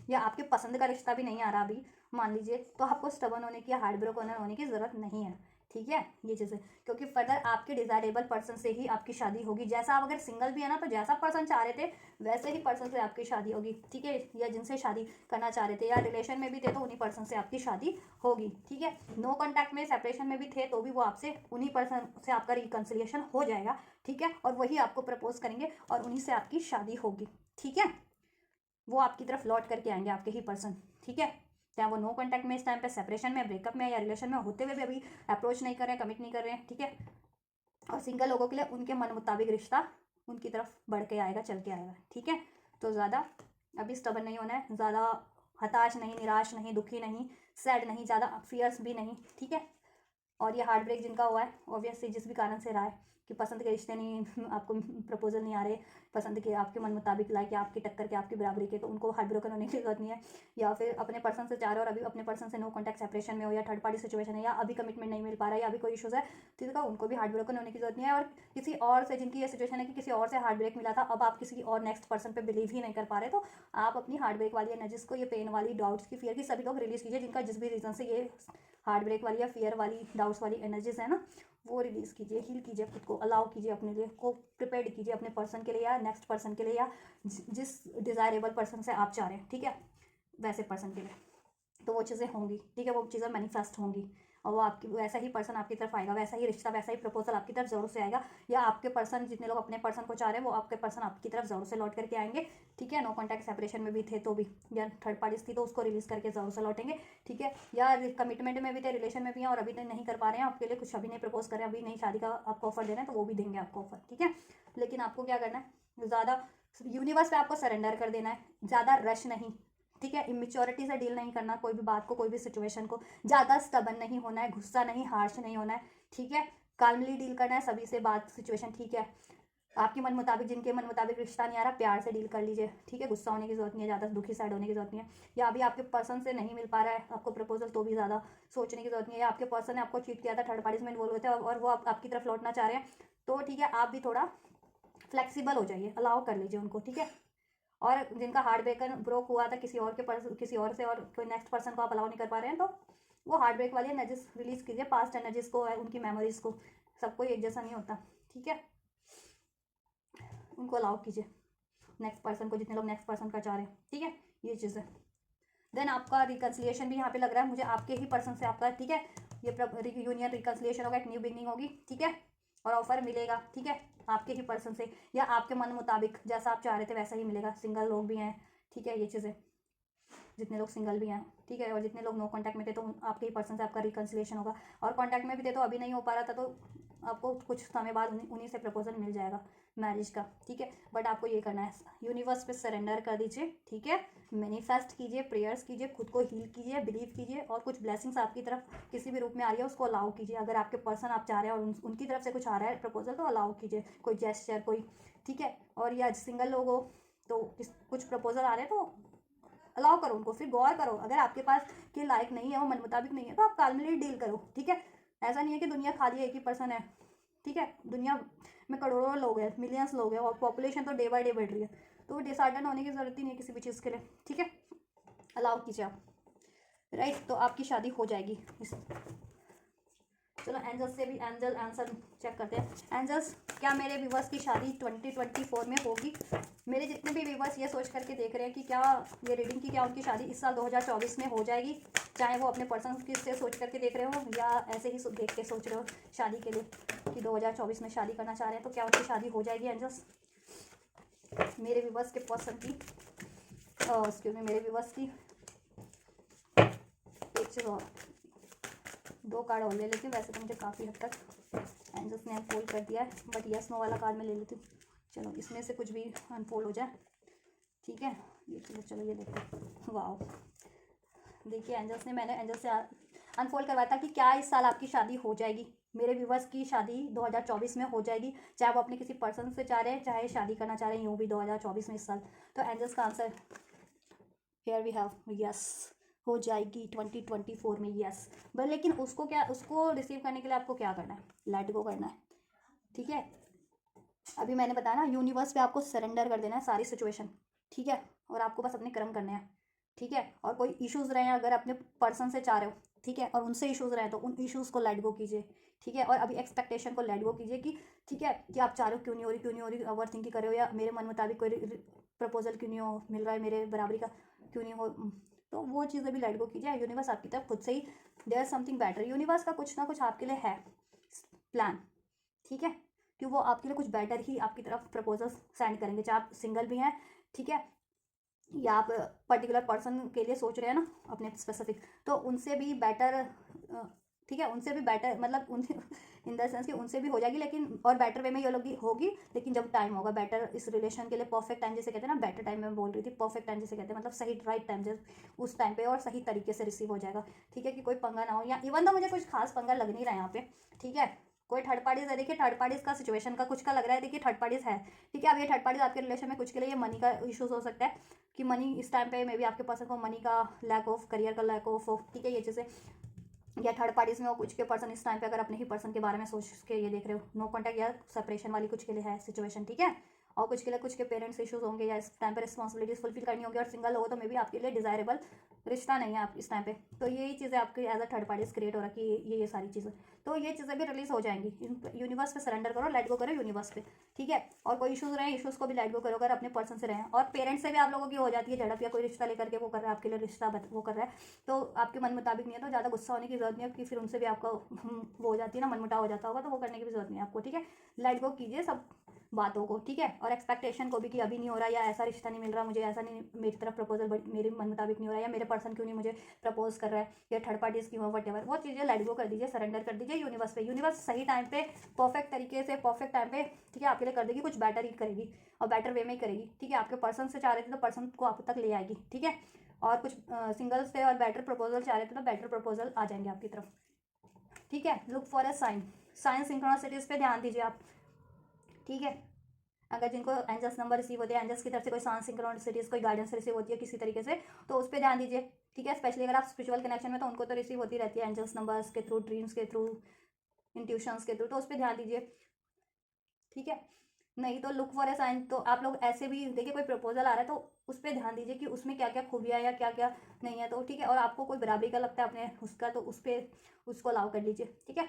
या आपके पसंद का रिश्ता भी नहीं आ रहा अभी मान लीजिए, तो आपको स्टबन होने की या हार्ट ब्रेक होने की ज़रूरत नहीं है, ठीक है, ये चीज़ें, क्योंकि फर्दर आपके डिजायरेबल पर्सन से ही आपकी शादी होगी, जैसा आप अगर सिंगल भी है ना, तो जैसा पर्सन चाह रहे थे वैसे ही पर्सन से आपकी शादी होगी, ठीक है, या जिनसे शादी करना चाह रहे थे या रिलेशन में भी थे तो उन्हीं पर्सन से आपकी शादी होगी, ठीक है। नो कॉन्टैक्ट में, सेपरेशन में भी थे तो भी वो आपसे, उन्हीं पर्सन से आपका रिकन्सिलिएशन हो जाएगा, ठीक है, और वही आपको प्रपोज करेंगे और उन्हीं से आपकी शादी होगी, ठीक है, वो आपकी तरफ लौट करके आएंगे, आपके ही पर्सन, ठीक है, चाहे वो नो कॉन्टैक्ट में इस टाइम पे, सेपरेशन में, ब्रेकअप में या रिलेशन में होते हुए भी अभी अप्रोच नहीं कर रहे हैं, कमिट नहीं कर रहे हैं, ठीक है। और सिंगल लोगों के लिए उनके मन मुताबिक रिश्ता उनकी तरफ बढ़ के आएगा, चल के आएगा, ठीक है। तो ज़्यादा अभी स्टबन नहीं होना है, ज़्यादा हताश नहीं, निराश नहीं, दुखी नहीं, सैड नहीं, ज़्यादा फियर्स भी नहीं, ठीक है। और ये हार्ट ब्रेक जिनका हुआ है, ऑब्वियसली जिस भी कारण से रहा है कि पसंद के रिश्ते नहीं, आपको प्रपोजल नहीं आ रहे पसंद के, आपके मन मुताबिक लाइक, आपकी टक्कर के, आपकी बराबरी के, तो उनको हार्ट ब्रोकन होने की जरूरत नहीं है। या फिर अपने पर्सन से चाह रहे हो और अभी अपने पर्सन से नो कॉन्टैक्ट सेपरेशन में हो, या थर्ड पार्टी सिचुएशन है, या अभी कमिटमेंट नहीं मिल पा रहा है, या अभी कोई इशूज़ है, ठीक है, उनको भी हार्ट ब्रोकन होने की जरूरत नहीं है। और किसी और से जिनकी ये सिचुएशन है कि किसी और से हार्ट ब्रेक मिला था, अब आप किसी और नेक्स्ट पर्सन पर बिलीव ही नहीं कर पा रहे, तो आप अपनी हार्ट ब्रेक वाली एनर्जीज को, ये पेन वाली, डाउट्स की, फियर की, सभी लोग रिलीज कीजिए, जिनका जिस भी रीज़न से ये हार्ट ब्रेक वाली या फियर वाली, डाउट्स वाली एनर्जीज है ना, वो रिलीज कीजिए, हील कीजिए खुद को, अलाउ कीजिए अपने लिए को, प्रिपेयर कीजिए अपने पर्सन के लिए या नेक्स्ट पर्सन के लिए, या जिस डिज़ायरेबल पर्सन से आप चाह रहे हैं, ठीक है, वैसे पर्सन के लिए, तो वो चीज़ें होंगी, ठीक है, वो चीज़ें मैनिफेस्ट होंगी और वो आपकी, वैसा ही पर्सन आपकी तरफ आएगा, वैसा ही रिश्ता, वैसा ही प्रपोजल आपकी तरफ ज़रूर से आएगा, या आपके पर्सन, जितने लोग अपने पर्सन को चाह रहे हैं वो आपके पर्सन आपकी तरफ ज़रूर से लौट करके आएंगे, ठीक है। नो कॉन्टैक्ट सेपरेशन में भी थे तो भी, या थर्ड पार्टीज थी तो उसको रिलीज़ करके ज़रूर से लौटेंगे, ठीक है। या कमिटमेंट में भी थे, रिलेशन में भी हैं और अभी नहीं कर पा रहे हैं, आपके लिए कुछ अभी नहीं प्रपोज कर रहे हैं, अभी नहीं शादी का आपको ऑफर दे रहे हैं, तो वो भी देंगे आपको ऑफर, ठीक है। लेकिन आपको क्या करना है, ज़्यादा यूनिवर्स पे आपको सरेंडर कर देना है, ज़्यादा रश नहीं, ठीक है, इमेच्योरिटी से डील नहीं करना कोई भी बात को, कोई भी सिचुएशन को, ज़्यादा स्टबन नहीं होना है, गुस्सा नहीं, हार्श नहीं होना है, ठीक है, काल्मली डील करना है सभी से, बात सिचुएशन, ठीक है। आपके मन मुताबिक, जिनके मन मुताबिक रिश्ता नहीं आ रहा, प्यार से डील कर लीजिए, ठीक है। गुस्सा होने की जरूरत नहीं है, ज़्यादा दुखी साइड होने की जरूरत नहीं है। या अभी आपके पर्सन से नहीं मिल पा रहा है आपको प्रपोजल, तो भी ज़्यादा सोचने की जरूरत नहीं है। या आपके पर्सन ने आपको चीट किया था, थर्ड पार्टीज में इन्वॉल्व हुए थे और वो आपकी तरफ लौटना चाह रहे हैं, तो ठीक है, आप भी थोड़ा फ्लेक्सिबल हो जाइए, अलाउ कर लीजिए उनको, ठीक है। और जिनका हार्ट ब्रोक हुआ था किसी और किसी और से, और कोई नेक्स्ट पर्सन को आप अलाउ नहीं कर पा रहे हैं, तो वो हार्ट ब्रेक वाली एनर्जीज रिलीज कीजिए, पास्ट एनर्जीज को, उनकी मेमोरीज को। सबको एक जैसा नहीं होता, ठीक है। उनको अलाउ कीजिए, नेक्स्ट पर्सन को, जितने लोग नेक्स्ट पर्सन का चाह रहे हैं, ठीक है। ये चीज़ है। देन आपका रिकन्सिलिएशन भी यहाँ पे लग रहा है मुझे, आपके ही पर्सन से आपका, ठीक है। ये यूनियन रिकन्सिलिएशन होगा, एक न्यू बिगनिंग होगी, ठीक है। और ऑफर मिलेगा, ठीक है, आपके ही पर्सन से, या आपके मन मुताबिक जैसा आप चाह रहे थे वैसा ही मिलेगा। सिंगल लोग भी हैं, ठीक है, ये चीज़ें, जितने लोग सिंगल भी हैं, ठीक है। और जितने लोग नो कांटेक्ट में थे, तो आपके ही पर्सन से आपका रिकन्सिलिएशन होगा। और कांटेक्ट में भी थे तो अभी नहीं हो पा रहा था, तो आपको कुछ समय बाद उन्हीं से प्रपोजल मिल जाएगा मैरिज का, ठीक है। बट आपको ये करना है, यूनिवर्स पे सरेंडर कर दीजिए, ठीक है। मैनिफेस्ट कीजिए, प्रेयर्स कीजिए, खुद को हील कीजिए, बिलीव कीजिए, और कुछ ब्लेसिंग्स आपकी तरफ किसी भी रूप में आ रही है उसको अलाउ कीजिए। अगर आपके पर्सन आप चाह रहे हैं और उनकी तरफ से कुछ आ रहा है प्रपोजल, तो अलाउ कीजिए, कोई जेस्चर, कोई, ठीक है। और या सिंगल लोग हो तो कुछ प्रपोजल आ रहे हैं तो अलाउ करो उनको, फिर गौर करो। अगर आपके पास के लायक नहीं है, वो मन मुताबिक नहीं है, तो आप काल्मली डील करो, ठीक है। ऐसा नहीं है कि दुनिया खाली एक ही पर्सन है, ठीक है। दुनिया में करोड़ों लोग हैं, मिलियंस लोग हैं, और पॉपुलेशन तो डे बाय डे बढ़ रही है, तो डिसऑर्डर होने की जरूरत ही नहीं है किसी भी चीज़ के लिए, ठीक है। अलाउ कीजिए आप, राइट। तो आपकी शादी हो जाएगी। चलो एंजल्स से भी एंजल आंसर चेक करते हैं। एंजल्स, क्या मेरे व्यूवर्स की शादी 2024 में होगी? मेरे जितने भी व्यूवर्स ये सोच करके देख रहे हैं कि क्या ये रीडिंग की, क्या उनकी शादी इस साल 2024 में हो जाएगी, चाहे वो अपने पर्सन की से सोच करके देख रहे हो, या ऐसे ही देख के सोच रहे हो शादी के लिए कि 2024 में शादी करना चाह रहे हैं, तो क्या उनकी शादी हो जाएगी एंजल्स? मेरे व्यूवर्स के पर्सन की, एक्सक्यूज मी, मेरे व्यूवर्स की एक चीज़ और, 2 कार्ड और ले लेती हूँ। वैसे तो मुझे काफ़ी हद तक एंजल्स ने अनफोल्ड कर दिया है, बट यस नो वाला कार्ड मैं ले लेती हूँ। चलो इसमें से कुछ भी अनफोल्ड हो जाए, ठीक है। ये चलो ये देखते हैं। वाओ, देखिए एंजल्स ने, मैंने एंजल्स से अनफोल्ड करवाया था कि क्या इस साल आपकी शादी हो जाएगी। मेरे व्यूवर्स की शादी 2024 में हो जाएगी, चाहे वो अपने किसी पर्सन से चाह रहे हैं, चाहे शादी करना चाह रहे हैं, यूँ भी 2024 में इस साल। तो एंजल्स का answer here we have yes, हो जाएगी 2024 में, यस। बट लेकिन उसको क्या, उसको रिसीव करने के लिए आपको क्या करना है? लेट गो करना है, ठीक है। अभी मैंने बताया ना, यूनिवर्स पे आपको सरेंडर कर देना है सारी सिचुएशन, ठीक है। और आपको बस अपने कर्म करने हैं, ठीक है। और कोई इश्यूज़ रहे हैं, अगर अपने पर्सन से चाह रहे हो, ठीक है, और उनसे इश्यूज़ रहे हैं, तो उन इश्यूज़ को लेट गो कीजिए, ठीक है। और अभी एक्सपेक्टेशन को लेट गो कीजिए कि ठीक है, कि आप चाह रहे हो, क्यों नहीं हो रही, क्यों नहीं हो रही, ओवर थिंकिंग कर रहे हो, या मेरे मन मुताबिक कोई प्रपोजल क्यों नहीं हो मिल रहा है, मेरे बराबरी का क्यों नहीं हो, तो वो चीज़ें भी लेट गो कीजिए। यूनिवर्स आपकी तरफ खुद से ही, देयर समथिंग बेटर, यूनिवर्स का कुछ ना कुछ आपके लिए है प्लान, ठीक है। कि वो आपके लिए कुछ बेटर ही आपकी तरफ प्रपोजल्स सेंड करेंगे, चाहे आप सिंगल भी हैं, ठीक है, या आप पर्टिकुलर पर्सन के लिए सोच रहे हैं ना अपने स्पेसिफिक, तो उनसे भी बेटर, ठीक है, उनसे भी बेटर, मतलब उन इन द सेंस कि उनसे भी हो जाएगी, लेकिन और बेटर वे में ये लोग होगी, लेकिन जब टाइम होगा बेटर इस रिलेशन के लिए, परफेक्ट टाइम जिसे कहते हैं ना, बेटर टाइम में बोल रही थी, परफेक्ट टाइम जिसे कहते हैं, मतलब सही राइट टाइम, जब उस टाइम पे और सही तरीके से रिसीव हो जाएगा, ठीक है। कि कोई पंगा ना हो, या इवन तो मुझे कुछ खास पंगा लग नहीं रहा है यहाँ पे, ठीक है। कोई थर्ड पार्टीज है, देखिए थर्ड पार्टीज का सिचुएशन का कुछ का लग रहा है, देखिए थर्ड पार्टीज है, ठीक है। अब ये थर्ड पार्टीज आपके रिलेशन में कुछ के लिए ये मनी का इशूज हो सकता है, कि मनी इस टाइम पे मे बी आपके पर्सन को मनी का लैक ऑफ, करियर का लैक ऑफ, ठीक है, ये चीज़ें, या थर्ड पार्टीज में हो कुछ के पर्सन इस टाइम पे, अगर अपने ही पर्सन के बारे में सोच के ये देख रहे हो, नो कॉन्टैक्ट या सेपरेशन वाली कुछ के लिए है सिचुएशन, ठीक है। और कुछ के लिए कुछ के पेरेंट्स इश्यूज होंगे, या इस टाइम पे रिस्पॉन्सिबिलिटीज फुलफिल करनी होगी, और सिंगल हो तो मे बी आपके लिए डिजायरेबल रिश्ता नहीं है आप इस टाइम पे, तो यही चीज़ें आपकी as a third parties create हो रखी है, ये सारी चीज़ें, तो ये चीज़ें भी रिलीज हो जाएंगी। यूनिवर्स पे सरेंडर करो, लेट गो करो यूनिवर्स पे, ठीक है। और कोई इशूज़ रहे, इशूज़ को भी लेट गो करो, अगर अपने पर्सन से रहे। और पेरेंट्स से भी आप लोगों की हो जाती है झड़प, या कोई रिश्ता लेकर के वो कर रहा है आपके लिए, रिश्ता वो कर रहा है, तो आपके मन मुताबिक नहीं है, तो ज़्यादा गुस्सा होने की जरूरत नहीं है, कि फिर उनसे भी आपका वो हो जाती है ना, मनमुटाव हो जाता होगा, तो वो करने की भी जरूरत नहीं है आपको, ठीक है। लेट गो कीजिए सब बातों को, ठीक है। और एक्सपेक्टेशन को भी, कि अभी नहीं हो रहा, या ऐसा रिश्ता नहीं मिल रहा मुझे, ऐसा नहीं, मेरी तरफ प्रपोजल मेरे मन मुताबिक नहीं हो रहा, या मेरे पर्सन क्यों नहीं मुझे प्रपोज कर रहा है, या थर्ड पार्टीज की हो, वट एवर, वो चीज़ें लेट गो कर दीजिए, सरेंडर कर दीजिए यूनिवर्स पे। यूनिवर्स सही टाइम पे, परफेक्ट तरीके से, परफेक्ट टाइम पे, ठीक है, आपके लिए कर देगी, कुछ बेटर ही करेगी, और बेटर वे में ही करेगी, ठीक है। आपके पर्सन से चाह रहे थे तो पर्सन को आप तक ले आएगी, ठीक है। और कुछ सिंगल्स थे और बेटर प्रपोजल चाह रहे थे, तो बेटर प्रपोजल आ जाएंगे आपकी तरफ, ठीक है। Look for a sign, sign synchronicities पे ध्यान दीजिए आप, ठीक है। अगर जिनको एंजल्स नंबर रिसीव होते हैं, एंजल्स की तरफ से कोई सांस सिंक्रोनिसिटीज कोई गाइडेंस रिसीव होती है किसी तरीके से, तो उस पर ध्यान दीजिए, ठीक है। स्पेशली अगर आप स्पिरिचुअल कनेक्शन में, तो उनको तो रिसीव होती रहती है एंजल्स नंबर्स के थ्रू, ड्रीम्स के थ्रू, इंट्यूशंस के थ्रू, तो उस पर ध्यान दीजिए, ठीक है। नहीं तो लुक फॉर ए साइन, तो आप लोग ऐसे भी देखिए कोई प्रपोजल आ रहा है तो उस पर ध्यान दीजिए कि उसमें क्या क्या खूबियाँ या क्या क्या नहीं है, तो ठीक है। और आपको कोई बराबरी का लगता है अपने उसका, तो उस पर उसको अलाउ कर लीजिए, ठीक है।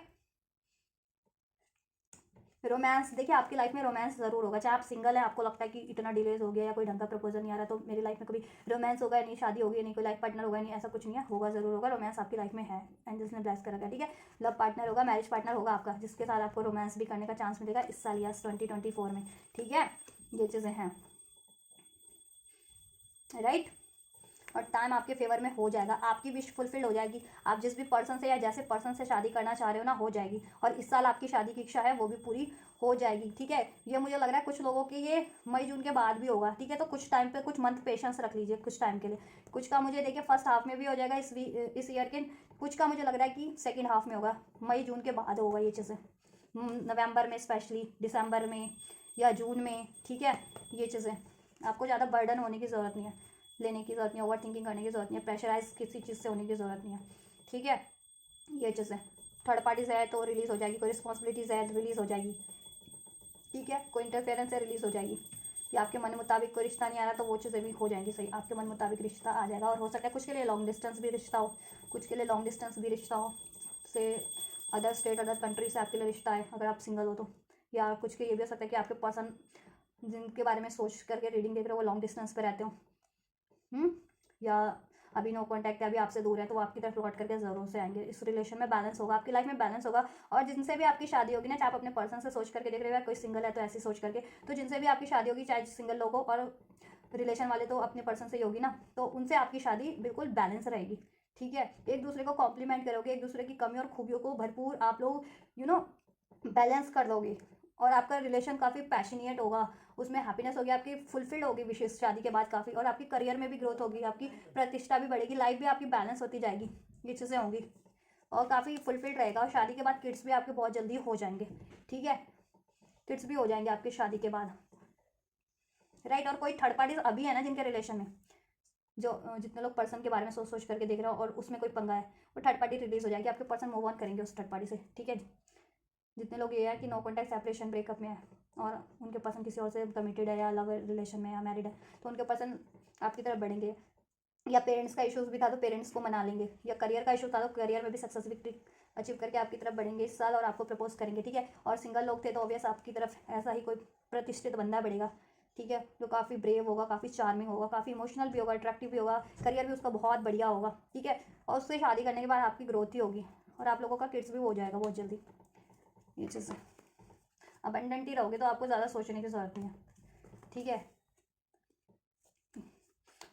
रोमांस, देखिए आपकी लाइफ में रोमांस जरूर होगा, चाहे आप सिंगल है, आपको लगता है कि इतना डिलेज हो गया या कोई ढंग का प्रपोजल नहीं आ रहा, तो मेरी लाइफ में कभी रोमांस होगा नहीं, शादी होगी नहीं, कोई लाइफ पार्टनर होगा नहीं, ऐसा कुछ नहीं है, होगा जरूर होगा। रोमांस आपकी लाइफ में है एंड जिसने ब्लेस कर रखा है, ठीक है। लव पार्टनर होगा, मैरिज पार्टनर होगा आपका, जिसके साथ आपको रोमांस भी करने का चांस मिलेगा इस साल या 2024 में, ठीक है। ये चीज़ें हैं, राइट। और टाइम आपके फेवर में हो जाएगा, आपकी विश फुलफिल हो जाएगी, आप जिस भी पर्सन से या जैसे पर्सन से शादी करना चाह रहे हो ना, हो जाएगी। और इस साल आपकी शादी की इच्छा है वो भी पूरी हो जाएगी, ठीक है। ये मुझे लग रहा है कुछ लोगों की ये मई जून के बाद भी होगा, ठीक है। तो कुछ टाइम पे, कुछ मंथ पेशेंस रख लीजिए कुछ टाइम के लिए। कुछ का मुझे देखिए फर्स्ट हाफ में भी हो जाएगा इस ईयर के, कुछ का मुझे लग रहा है कि सेकेंड हाफ में होगा, मई जून के बाद होगा ये चीज़ें, नवंबर में स्पेशली, दिसंबर में या जून में, ठीक है। ये चीज़ें आपको ज़्यादा बर्डन होने की ज़रूरत नहीं है, लेने की ज़रूरत नहीं है, ओवर थिंकिंग करने की ज़रूरत नहीं है, प्रेशराइज किसी चीज़ से होने की ज़रूरत नहीं है, ठीक है। ये चीज़ें थर्ड पार्टीज है तो रिलीज़ हो जाएगी, कोई रिस्पॉन्सिबिलिटीज़ है तो रिलीज़ हो जाएगी, ठीक है। कोई इंटरफेरेंस है रिलीज़ हो जाएगी, या आपके मन मुताबिक कोई रिश्ता नहीं आ रहा तो वो चीज़ें भी हो जाएंगी सही, आपके मन मुताबिक रिश्ता आ जाएगा। और हो सकता है कुछ के लिए लॉन्ग डिस्टेंस भी रिश्ता हो, कुछ के लिए लॉन्ग डिस्टेंस भी रिश्ता हो, से अदर स्टेट अदर कंट्री से आपके लिए रिश्ता है अगर आप सिंगल हो तो। या कुछ के ये भी हो सकता है कि आपके पर्सन जिनके बारे में सोच करके रीडिंग देख रहे हो वो लॉन्ग डिस्टेंस पे रहते हो, या अभी नो कांटेक्ट है, अभी आपसे दूर है, तो वो आपकी तरफ लौट करके ज़रूर से आएंगे। इस रिलेशन में बैलेंस होगा, आपकी लाइफ में बैलेंस होगा। और जिनसे भी आपकी शादी होगी ना, चाहे आप अपने पर्सन से सोच करके देख रहे हो, कोई सिंगल है तो ऐसी सोच करके, तो जिनसे भी आपकी शादी होगी, चाहे सिंगल लोग हो और रिलेशन वाले तो अपने पर्सन से ही होगी ना, तो उनसे आपकी शादी बिल्कुल बैलेंस रहेगी, ठीक है। एक दूसरे को कॉम्प्लीमेंट करोगे, एक दूसरे की कमी और खूबियों को भरपूर आप लोग बैलेंस कर दोगे। और आपका रिलेशन काफ़ी पैशनेट होगा, उसमें हैप्पीनेस होगी, आपकी फुलफिल्ड होगी विशेष शादी के बाद काफ़ी, और आपकी करियर में भी ग्रोथ होगी, आपकी प्रतिष्ठा भी बढ़ेगी, लाइफ भी आपकी बैलेंस होती जाएगी, ये चीज़ें होंगी। और काफ़ी फुलफिल्ड रहेगा। और शादी के बाद किड्स भी आपके बहुत जल्दी हो जाएंगे, ठीक है। किड्स भी हो जाएंगे आपकी शादी के बाद, राइट। और कोई थर्ड पार्टी अभी है ना जिनके रिलेशन में, जो जितने लोग पर्सन के बारे में सोच सोच करके देख रहे हो और उसमें कोई पंगा है, वो थर्ड पार्टी रिलीज हो जाएगी, आपके पर्सन मूव ऑन करेंगे उस थर्ड पार्टी से, ठीक है। जितने लोग ये है कि नो कॉन्टैक्ट सेपरेशन ब्रेकअप में है और उनके पर्सन किसी और से कमिटेड है या लव रिलेशन में या मैरिड है, तो उनके पर्सन आपकी तरफ बढ़ेंगे। या पेरेंट्स का इशूज़ भी था तो पेरेंट्स को मना लेंगे, या करियर का इशू था तो करियर में भी सक्सेस विक्ट्री अचीव करके आपकी तरफ बढ़ेंगे इस साल और आपको प्रपोज करेंगे, ठीक है। और सिंगल लोग थे तो ऑब्वियस आपकी तरफ ऐसा ही कोई प्रतिष्ठित बंदा बढ़ेगा, ठीक है, जो काफ़ी ब्रेव होगा, काफ़ी चार्मिंग होगा, काफ़ी इमोशनल भी होगा, अट्रैक्टिव भी होगा, करियर भी उसका बहुत बढ़िया होगा, ठीक है। और उससे शादी करने के बाद आपकी ग्रोथ ही होगी और आप लोगों का किड्स भी हो जाएगा बहुत जल्दी। ये चीज़ है, अबंडेंट ही रहोगे तो आपको ज़्यादा सोचने की ज़रूरत नहीं है, ठीक है।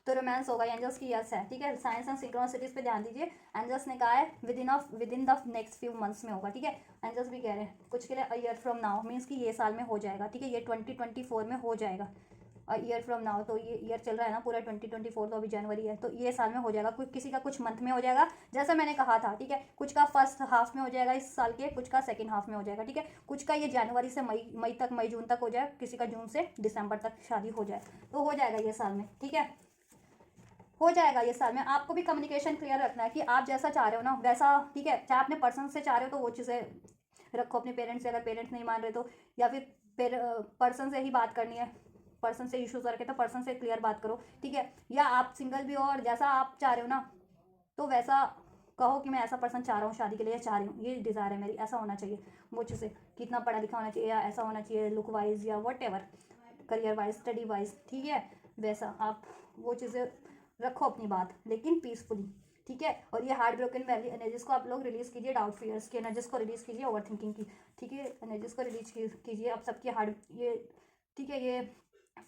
तो रोमांस होगा, एंजल्स की यस है, ठीक है। साइंस एंड सिंक्रोनिसिटीज पे ध्यान दीजिए, एंजल्स ने कहा है with in the next few months में होगा, ठीक है। एंजल्स भी कह रहे हैं कुछ के लिए a year from now, means कि ये साल में हो जाएगा, ठीक है, ये 2024 में हो जाएगा। अ ईयर फ्रॉम नाउ, तो ये ईयर चल रहा है ना पूरा 2024, तो अभी जनवरी है, तो ये साल में हो जाएगा। कुछ किसी का कुछ मंथ में हो जाएगा, जैसा मैंने कहा था, ठीक है। कुछ का फर्स्ट हाफ में हो जाएगा इस साल के, कुछ का सेकेंड हाफ में हो जाएगा, ठीक है। कुछ का ये जनवरी से मई जून तक हो जाए, किसी का जून से दिसंबर तक शादी हो जाए, तो हो जाएगा ये साल में, ठीक है। हो जाएगा ये साल में। आपको भी कम्युनिकेशन क्लियर रखना है कि आप जैसा चाह रहे हो ना वैसा, ठीक है। चाहे अपने पर्सन से चाह रहे हो तो वो चीज़ें रखो अपने पेरेंट्स से, अगर पेरेंट्स नहीं मान रहे तो, या फिर पर्सन से ही बात करनी है, पर्सन से इशूज़ रखे तो पर्सन से क्लियर बात करो, ठीक है। या आप सिंगल भी हो और जैसा आप चाह रहे हो ना तो वैसा कहो कि मैं ऐसा पर्सन चाह रहा हूँ, शादी के लिए चाह रही हूँ, ये डिज़ायर है मेरी, ऐसा होना चाहिए, वो चीज़ें कितना पढ़ा लिखा होना चाहिए या ऐसा होना चाहिए लुक वाइज या what ever, career wise, study wise, ठीक है। वैसा आप वो चीज़ें रखो अपनी बात, लेकिन पीसफुली, ठीक है। और ये हार्ट ब्रोकन वैली एनर्जीज को आप लोग रिलीज कीजिए, डाउट फियर्स की एनर्जीज को रिलीज कीजिए, ओवर थिंकिंग की, ठीक है, एनर्जीज को रिलीज कीजिए। अब सबकी हार्ट ये, ठीक है, ये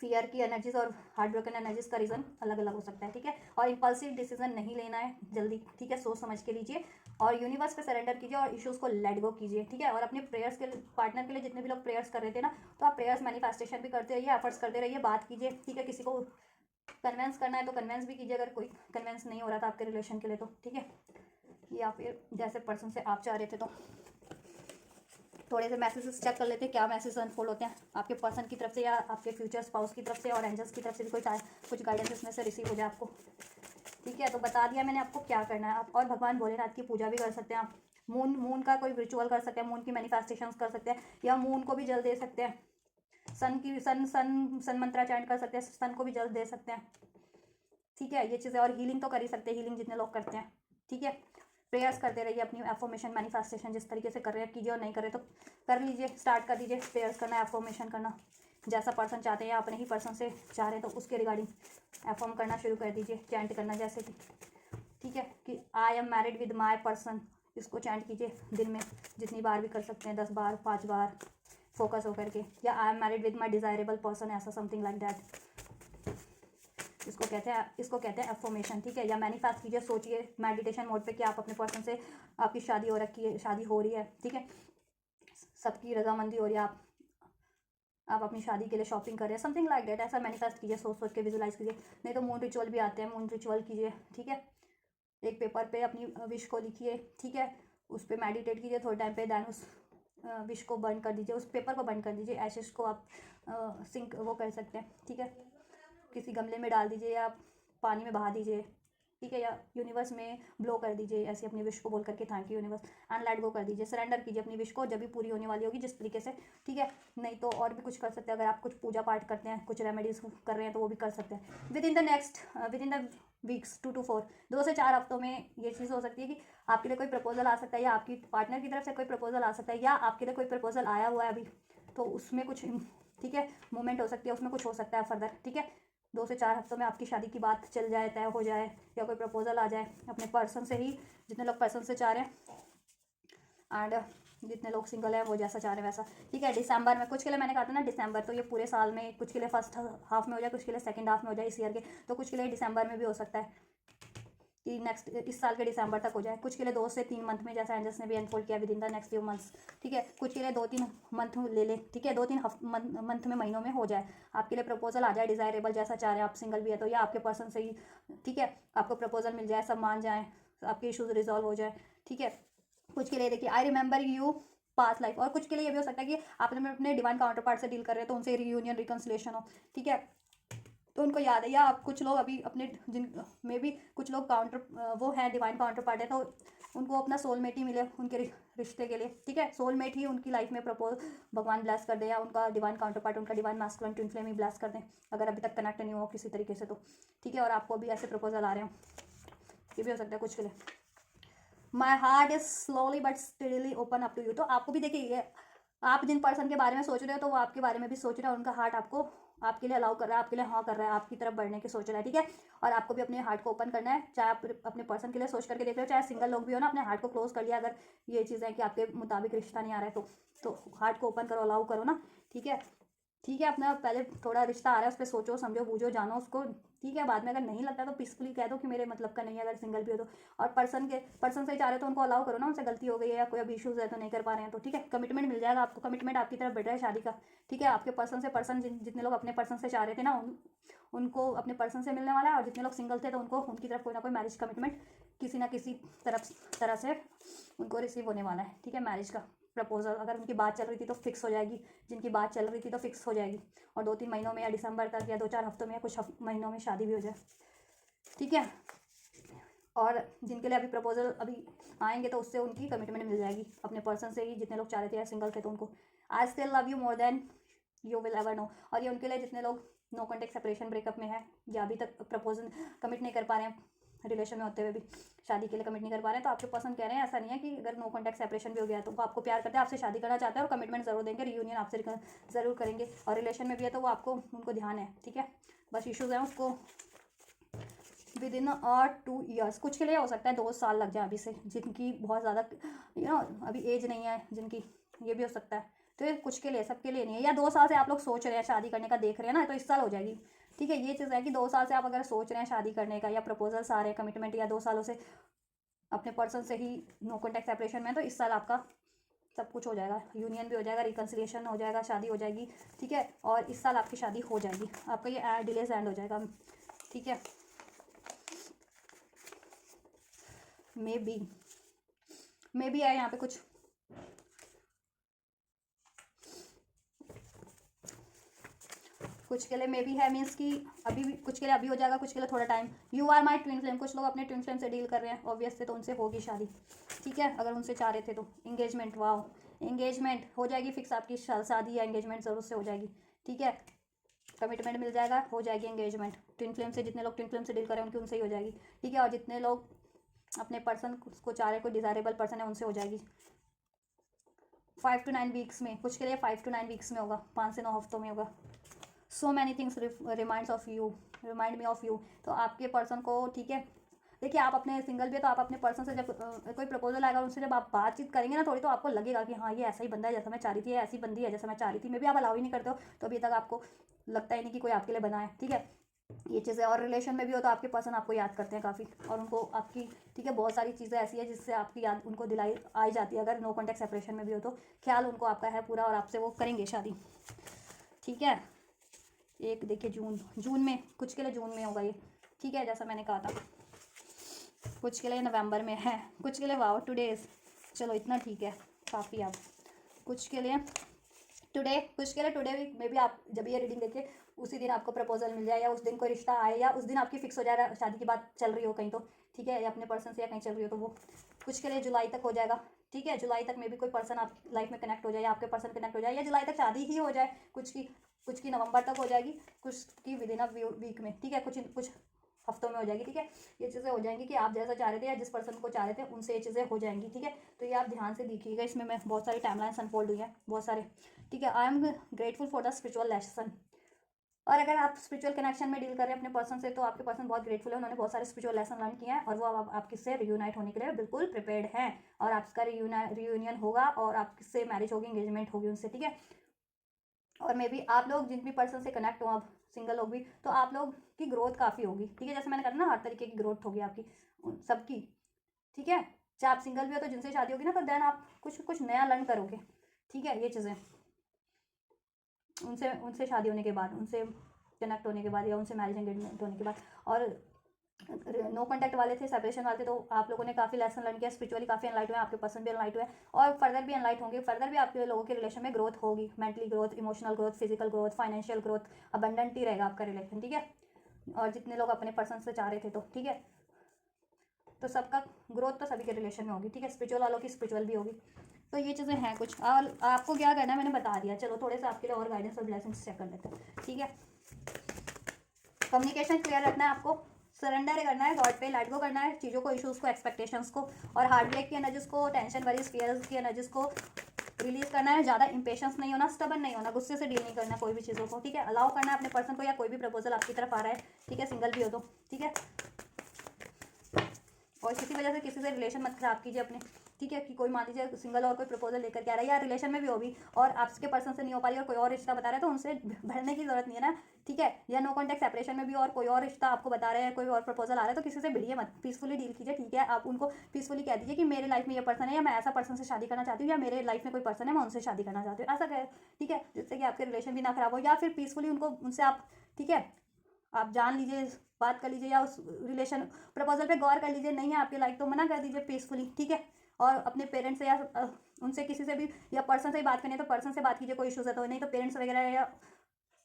फियर की एनर्जीज और हार्ट ब्रोकन एनर्जीज का रीज़न अलग अलग हो सकता है, ठीक है। और इम्पल्सिव डिसीजन नहीं लेना है जल्दी, ठीक है, सोच समझ के लीजिए और यूनिवर्स पे सरेंडर कीजिए और इश्यूज़ को लेट गो कीजिए, ठीक है। और अपने प्रेयर्स के पार्टनर के लिए जितने भी लोग प्रेयर्स कर रहे थे ना, तो आप प्रेयर्स मैनिफेस्टेशन भी करते रहिए, एफर्ट्स करते रहिए, बात कीजिए, ठीक है। किसी को कन्वेंस करना है तो कन्वेंस भी कीजिए, अगर कोई कन्वेंस नहीं हो रहा था आपके रिलेशन के लिए तो, ठीक है। या फिर जैसे पर्सन से आप चाह रहे थे तो थोड़े से मैसेजेस चेक कर लेते हैं क्या मैसेज अनफोल्ड होते हैं आपके पर्सन की तरफ से या आपके फ्यूचर स्पाउस की तरफ से और एंजल्स की तरफ से भी कुछ गाइडेंस इसमें से रिसीव हो जाए आपको। ठीक है, तो बता दिया मैंने आपको क्या करना है आप। और भगवान भोलेनाथ की पूजा भी कर सकते हैं आप। मून का कोई रिचुअल कर सकते हैं, मून की मैनिफेस्टेशंस कर सकते हैं, या मून को भी जल दे सकते हैं। सन मंत्रा चैंट कर सकते हैं, सन को भी जल दे सकते हैं। ठीक है, ये चीज़ें। और हीलिंग तो कर ही सकते हैं, हीलिंग जितने लोग करते हैं। ठीक है, प्रेयर्स करते रहिए, अपनी एफर्मेशन मैनिफेस्टेशन जिस तरीके से कर रहे हैं कीजिए, और नहीं करे तो कर लीजिए, स्टार्ट कर दीजिए प्रेयर्स करना, एफर्मेशन करना। जैसा पर्सन चाहते हैं या अपने ही पर्सन से चाह रहे हैं तो उसके रिगार्डिंग एफर्म करना शुरू कर दीजिए, चैंट करना जैसे कि। ठीक है, कि I am married with my person, इसको चैंट कीजिए दिन में जितनी बार भी कर सकते हैं, 10 बार 5 बार फोकस होकर के। या I am married with my desirable person, ऐसा समथिंग लाइक दैट। इसको कहते हैं एफर्मेशन। ठीक है, या मैनिफेस्ट कीजिए, सोचिए मेडिटेशन मोड पे कि आप अपने पर्सन से, आपकी शादी हो रखी है, शादी हो रही है। ठीक है, सबकी रजामंदी हो रही है, आप अपनी शादी के लिए शॉपिंग कर रहे हैं, समथिंग लाइक दैट। ऐसा मैनिफेस्ट कीजिए, सोच के विजुलाइज कीजिए। नहीं तो मून रिचुअल भी आते हैं, मून रिचुअल कीजिए। ठीक है, एक पेपर पे अपनी विश को लिखिए। ठीक है, उस पर मेडिटेट कीजिए थोड़े टाइम पे, देन उस विश को बर्न कर दीजिए, उस पेपर को बर्न कर दीजिए। एशेस को आप सिंक वो कर सकते हैं। ठीक है, किसी गमले में डाल दीजिए या पानी में बहा दीजिए। ठीक है, या यूनिवर्स में ब्लो कर दीजिए ऐसे अपनी विश को बोल करके, thank you universe, and let go कर दीजिए। सरेंडर कीजिए अपनी विश को, जब भी पूरी होने वाली होगी जिस तरीके से। ठीक है, नहीं तो और भी कुछ कर सकते हैं, अगर आप कुछ पूजा पाठ करते हैं, कुछ रेमेडीज कर रहे हैं तो वो भी कर सकते हैं। With in the weeks 2 to 4, 2 से 4 हफ्तों में ये चीज़ हो सकती है कि आपके लिए कोई प्रपोजल आ सकता है, या आपकी पार्टनर की तरफ से कोई प्रपोजल आ सकता है, या आपके लिए कोई प्रपोजल आया हुआ है अभी तो उसमें कुछ, ठीक है, मूवमेंट हो सकती है, उसमें कुछ हो सकता है फर्दर। ठीक है, 2 से 4 हफ्तों में आपकी शादी की बात चल जाए, तय हो जाए, या कोई प्रपोजल आ जाए अपने पर्सन से ही, जितने लोग पर्सन से चाह रहे हैं, एंड जितने लोग सिंगल हैं वो जैसा चाह रहे हैं वैसा। ठीक है, दिसंबर में कुछ के लिए, मैंने कहा था ना दिसंबर, तो ये पूरे साल में, कुछ के लिए फर्स्ट हाफ में हो जाए, कुछ के लिए सेकंड हाफ में हो जाए इस ईयर के, तो कुछ के लिए दिसंबर में भी हो सकता है कि नेक्स्ट इस साल के दिसंबर तक हो जाए। कुछ के लिए 2 से 3 मंथ में, जैसा एंजल्स ने भी अनफोल्ड किया, with in the next few months. ठीक है, कुछ के लिए 2-3 मंथ ले ले। ठीक है, 2-3 मंथ में, महीनों में हो जाए, आपके लिए प्रपोजल आ जाए डिजायरेबल, जैसा चाह रहे हैं आप, सिंगल भी है तो, या आपके पर्सन से ही। ठीक है, आपको प्रपोजल मिल जाए, सब मान जाए, आपके इशूज रिजॉल्व हो जाए। ठीक है, कुछ के लिए देखिए I remember you past life, और कुछ के लिए ये भी हो सकता है कि आप अपने डिवाइन काउंटर पार्ट से डील कर रहे हैं तो उनसे रियूनियन रिकन्सिलेशन हो। ठीक है, तो उनको याद है, या आप कुछ लोग अभी अपने जिन में भी कुछ लोग काउंटर वो हैं, डिवाइन काउंटर पार्ट है, तो उनको अपना सोलमेट ही मिले उनके रिश्ते के लिए। ठीक है, सोलमेट ही उनकी लाइफ में प्रपोज भगवान ब्लेस कर दे, या उनका डिवाइन काउंटर पार्ट, उनका डिवाइन मास्कुलिन ट्विन फ्लेम ही ब्लेस कर दें, अगर अभी तक कनेक्ट नहीं हो किसी तरीके से तो। ठीक है, और आपको भी ऐसे प्रपोजल आ रहे हो, ये भी हो सकता है कुछ के लिए। My heart is slowly but steadily open up to you, तो आपको भी देखिए, ये आप जिन पर्सन के बारे में सोच रहे हो तो वो आपके बारे में भी सोच रहा है, उनका हार्ट आपको, आपके लिए अलाउ कर रहा है, आपके लिए हाँ कर रहा है, आपकी तरफ बढ़ने की सोच रहा है। ठीक है, और आपको भी अपने हार्ट को ओपन करना है, चाहे आप अपने पर्सन के लिए सोच करके देख रहे हो, चाहे सिंगल लोग भी हो ना, अपने हार्ट को क्लोज कर लिया अगर ये चीज़ है कि आपके मुताबिक रिश्ता नहीं आ रहा है तो हार्ट को ओपन करो, अलाउ करो ना। ठीक है, ठीक है, अपना पहले थोड़ा रिश्ता आ रहा है उस पर सोचो, समझो, बूझो, जानो उसको। ठीक है, बाद में अगर नहीं लगता तो पीसफुली कह दो कि मेरे मतलब का नहीं है, अगर सिंगल भी हो तो। और पर्सन से ही चाह रहे हो तो उनको अलाउ करो ना, उनसे गलती हो गई है या कोई अभी इशूज़ है तो नहीं कर पा रहे हैं तो। ठीक है, कमिटमेंट मिल जाएगा आपको, कमिटमेंट आपकी तरफ बढ़ रहा है शादी का। ठीक है, आपके पर्सन से पर्सन, जितने लोग अपने पर्सन से चाह रहे थे ना, उनको अपने पर्सन से मिलने वाला है, और जितने लोग सिंगल थे तो उनको उनकी तरफ कोई ना कोई मैरिज कमिटमेंट किसी ना किसी तरह से उनको रिसीव होने वाला है। ठीक है, मैरिज का प्रपोजल, अगर उनकी बात चल रही थी तो फिक्स हो जाएगी, जिनकी बात चल रही थी तो फिक्स हो जाएगी, और 2-3 महीनों में, या दिसंबर तक, या 2-4 हफ्तों में, या कुछ महीनों में शादी भी हो जाए। ठीक है, और जिनके लिए अभी प्रपोजल अभी आएंगे तो उससे उनकी कमिटमेंट मिल जाएगी अपने पर्सन से ही, जितने लोग चाह रहे थे या सिंगल थे तो उनको। I still love you more than you will ever know, और ये उनके लिए जितने लोग नो कॉन्टेक्ट सेपरेशन ब्रेकअप में है, या अभी तक प्रपोजल कमिट नहीं कर पा रहे हैं, रिलेशन में होते हुए भी शादी के लिए कमिट नहीं कर पा रहे हैं, तो आपके पर्सन कह रहे हैं, ऐसा नहीं है कि अगर नो कॉन्टैक्ट सेपरेशन भी हो गया तो वो आपको प्यार करते हैं, आपसे शादी करना चाहते हैं, और कमिटमेंट जरूर देंगे, रियूनियन आपसे ज़रूर करेंगे, और रिलेशन में भी है तो वो आपको, उनको ध्यान है। ठीक है, बस इशूज़ हैं उसको विद इन 2 ईयर्स, कुछ के लिए हो सकता है 2 साल लग जाए अभी से, जिनकी बहुत ज़्यादा अभी एज नहीं है जिनकी, ये भी हो सकता है। तो ये कुछ के लिए, सबके लिए नहीं है। या 2 साल से आप लोग सोच रहे हैं शादी करने का, देख रहे हैं ना, तो इस साल हो जाएगी। ठीक है, ये चीज़ है कि 2 साल से आप अगर सोच रहे हैं शादी करने का, या प्रपोजल्स आ रहे हैं कमिटमेंट, या 2 सालों से अपने पर्सन से ही नो कॉन्टैक्ट सेपरेशन में, तो इस साल आपका सब कुछ हो जाएगा, यूनियन भी हो जाएगा, रिकन्सिलिएशन हो जाएगा, शादी हो जाएगी। ठीक है, और इस साल आपकी शादी हो जाएगी, आपका ये डिलेज एंड हो जाएगा। ठीक है, मे बी है यहाँ पे कुछ कुछ के लिए मे भी है, मीन्स कि अभी भी, कुछ के लिए अभी हो जाएगा, कुछ के लिए थोड़ा time. You are my twin flame, कुछ लोग अपने ट्विन फ्लेम से डील कर रहे हैं ऑब्वियस से, तो उनसे होगी शादी, ठीक है, अगर उनसे चाह रहे थे तो। एंगेजमेंट, वाह, एंगेजमेंट हो जाएगी फिक्स आपकी, शादी या एंगेजमेंट ज़रूर से हो जाएगी, ठीक है, कमिटमेंट मिल जाएगा, हो जाएगी एंगेजमेंट। ट्विन फ्लेम से, जितने लोग ट्विन फ्लेम से डील कर रहे हैं उनकी उनसे ही हो जाएगी, ठीक है, और जितने लोग अपने पर्सन को चाह रहे, कोई डिज़ायरेबल पर्सन है, उनसे हो जाएगी 5 to 9 वीक्स में। कुछ के लिए 5 to 9 वीक्स में होगा, 5 से 9 हफ्तों में होगा। So many things reminds of you, remind me of you. तो आपके पर्सन को, ठीक है, देखिए आप अपने सिंगल भी है तो आप अपने पर्सन से जब कोई प्रपोजल आएगा उनसे जब आप बातचीत करेंगे ना थोड़ी, तो आपको लगेगा कि हाँ ये ऐसा ही बंदा है जैसा मैं चाह रही थी, ऐसी बंदी है जैसा मैं चाह रही थी। मे भी आप अलाउ ही नहीं करते हो, तो अभी तक आपको लगता ही नहीं कि कोई आपके लिए बना है, ठीक है, ये चीज़ें। और रिलेशन में भी हो तो आपके पर्सन आपको याद करते हैं काफ़ी, और उनको आपकी, ठीक है, बहुत सारी चीज़ें ऐसी है जिससे आपकी याद उनको दिलाई आई जाती है। अगर नो कॉन्टैक्ट सेपरेशन में भी हो तो ख्याल उनको आपका है पूरा, और आपसे वो करेंगे शादी, ठीक है। एक देखिए जून में, कुछ के लिए जून में होगा ये, ठीक है, जैसा मैंने कहा था। कुछ के लिए नवंबर में है, कुछ के लिए वाओ टुडेज, चलो इतना ठीक है, काफ़ी। आप कुछ के लिए टुडे, कुछ के लिए टुडे वीक में भी आप जब ये रीडिंग देखिए उसी दिन आपको प्रपोजल मिल जाए, या उस दिन कोई रिश्ता आए, या उस दिन आपकी फिक्स हो जाए, शादी की बात चल रही हो कहीं तो, ठीक है, या अपने पर्सन से या कहीं चल रही हो तो वो। कुछ के लिए जुलाई तक हो जाएगा, ठीक है, जुलाई तक में भी कोई पर्सन आपकी लाइफ में कनेक्ट हो जाए, या आपके पर्सन कनेक्ट हो जाए, या जुलाई तक शादी ही हो जाए, कुछ की नवंबर तक हो जाएगी, कुछ की विद इन अ वीक में, ठीक है, कुछ हफ्तों में हो जाएगी, ठीक है। ये चीज़ें हो जाएंगी कि आप जैसा चाह रहे थे या जिस पर्सन को चाह रहे थे उनसे ये चीज़ें हो जाएंगी, ठीक है। तो ये आप ध्यान से देखिएगा, इसमें मैं बहुत सारी टाइमलाइंस अनफोल्ड हुई हैं, बहुत सारे, ठीक है। I am grateful for the spiritual lesson. और अगर आप स्पिरिचुअल कनेक्शन में डील कर रहे हैं अपने पर्सन से, तो आपके पर्सन बहुत ग्रेटफुल है, उन्होंने बहुत सारे स्पिरिचुअल लेसन लर्न किए हैं, और वो अब आपके से रियूनाइट होने के लिए बिल्कुल प्रिपेयर्ड हैं, और आपका रियूनियन होगा, और आपसे मैरिज होगी, एंगेजमेंट होगी उनसे, ठीक है। और मे भी आप लोग जिन भी पर्सन से कनेक्ट हो, आप सिंगल लोग भी, तो आप लोग की ग्रोथ काफ़ी होगी, ठीक है, जैसे मैंने कहा ना, हर तरीके की ग्रोथ होगी आपकी सबकी, ठीक है। चाहे आप सिंगल भी हो तो जिनसे शादी होगी ना, तो देन आप कुछ नया लर्न करोगे, ठीक है, ये चीज़ें उनसे उनसे शादी होने के बाद, उनसे कनेक्ट होने के बाद, या उनसे मैरिज एंगेजमेंट होने के बाद। और नो कॉन्टैक्ट वाले थे, सेपरेशन वाले थे, तो आप लोगों ने काफ़ी लेसन लर्न किया, स्पिरिचुअली काफ़ी एनलाइट हुए, आपके पर्सन भी एनलाइट हुए, और फर्दर भी एनलाइट होंगे। फर्दर भी आपके लोगों के रिलेशन में ग्रोथ होगी, mentally growth, emotional growth, physical growth, financial growth, abundant ही रहेगा आपका रिलेशन, ठीक है। और जितने लोग अपने पर्सन से चाह रहे थे तो, ठीक है, तो सबका ग्रोथ तो सभी के रिलेशन में होगी, ठीक है, स्पिरिचुअल वालों की स्पिरिचुअल भी होगी। तो ये चीज़ें हैं कुछ, और आपको क्या करना है मैंने बता दिया। चलो थोड़े से आपके लिए और गाइडेंस और ब्लेसिंग्स चेक कर लेते हैं, ठीक है। कम्युनिकेशन क्लियर रखना है आपको, सरेंडर करना है गॉड पे, लेट गो करना है चीज़ों को, इश्यूज़ को, एक्सपेक्टेशंस को, और हार्ट ब्रेक की एनर्जीज को, टेंशन वरीज फियर्स की एनर्जीज को रिलीज करना है। ज़्यादा इंपेशेंस नहीं होना, स्टबन नहीं होना, गुस्से से डील नहीं करना कोई भी चीज़ों को, ठीक है। अलाउ करना है अपने पर्सन को, या कोई भी प्रपोजल आपकी तरफ आ रहा है, ठीक है, सिंगल भी हो तो, ठीक है। और किसी वजह से किसी से रिलेशन मत खराब कीजिए अपने, ठीक है, कि कोई मान लीजिए सिंगल और कोई प्रपोजल लेकर के आ रहा है, या रिलेशन में भी हो भी और आपके पर्सन से नहीं हो पा रही और कोई और रिश्ता बता रहा है, तो उनसे भरने की जरूरत नहीं है ना, ठीक है। या नो कॉन्टैक्ट सेपरेशन में भी और कोई और रिश्ता आपको बता रहे हैं, कोई और प्रपोजल आ रहा है, तो किसी से भिड़िए मत, पीसफुली डील कीजिए, ठीक है। आप उनको पीसफुली कह दीजिए कि मेरे लाइफ में ये पर्सन है, या मैं ऐसा पर्सन से शादी करना चाहती हूँ, या मेरे लाइफ में कोई पर्सन है मैं उनसे शादी करना चाहती हूँ, ऐसा कहे, ठीक है, जिससे कि आपके रिलेशन भी ना खराब हो। या फिर पीसफुली उनको, उनसे आप, ठीक है, आप जान लीजिए, बात कर लीजिए, या उस रिलेशन प्रपोजल पे गौर कर लीजिए, नहीं है आपके लाइक तो मना कर दीजिए पीसफुली, ठीक है। और अपने पेरेंट्स से या उनसे किसी से भी, या पर्सन से ही बात करनी है तो पर्सन से बात कीजिए, कोई इशूज़ है तो, नहीं तो पेरेंट्स वगैरह है, या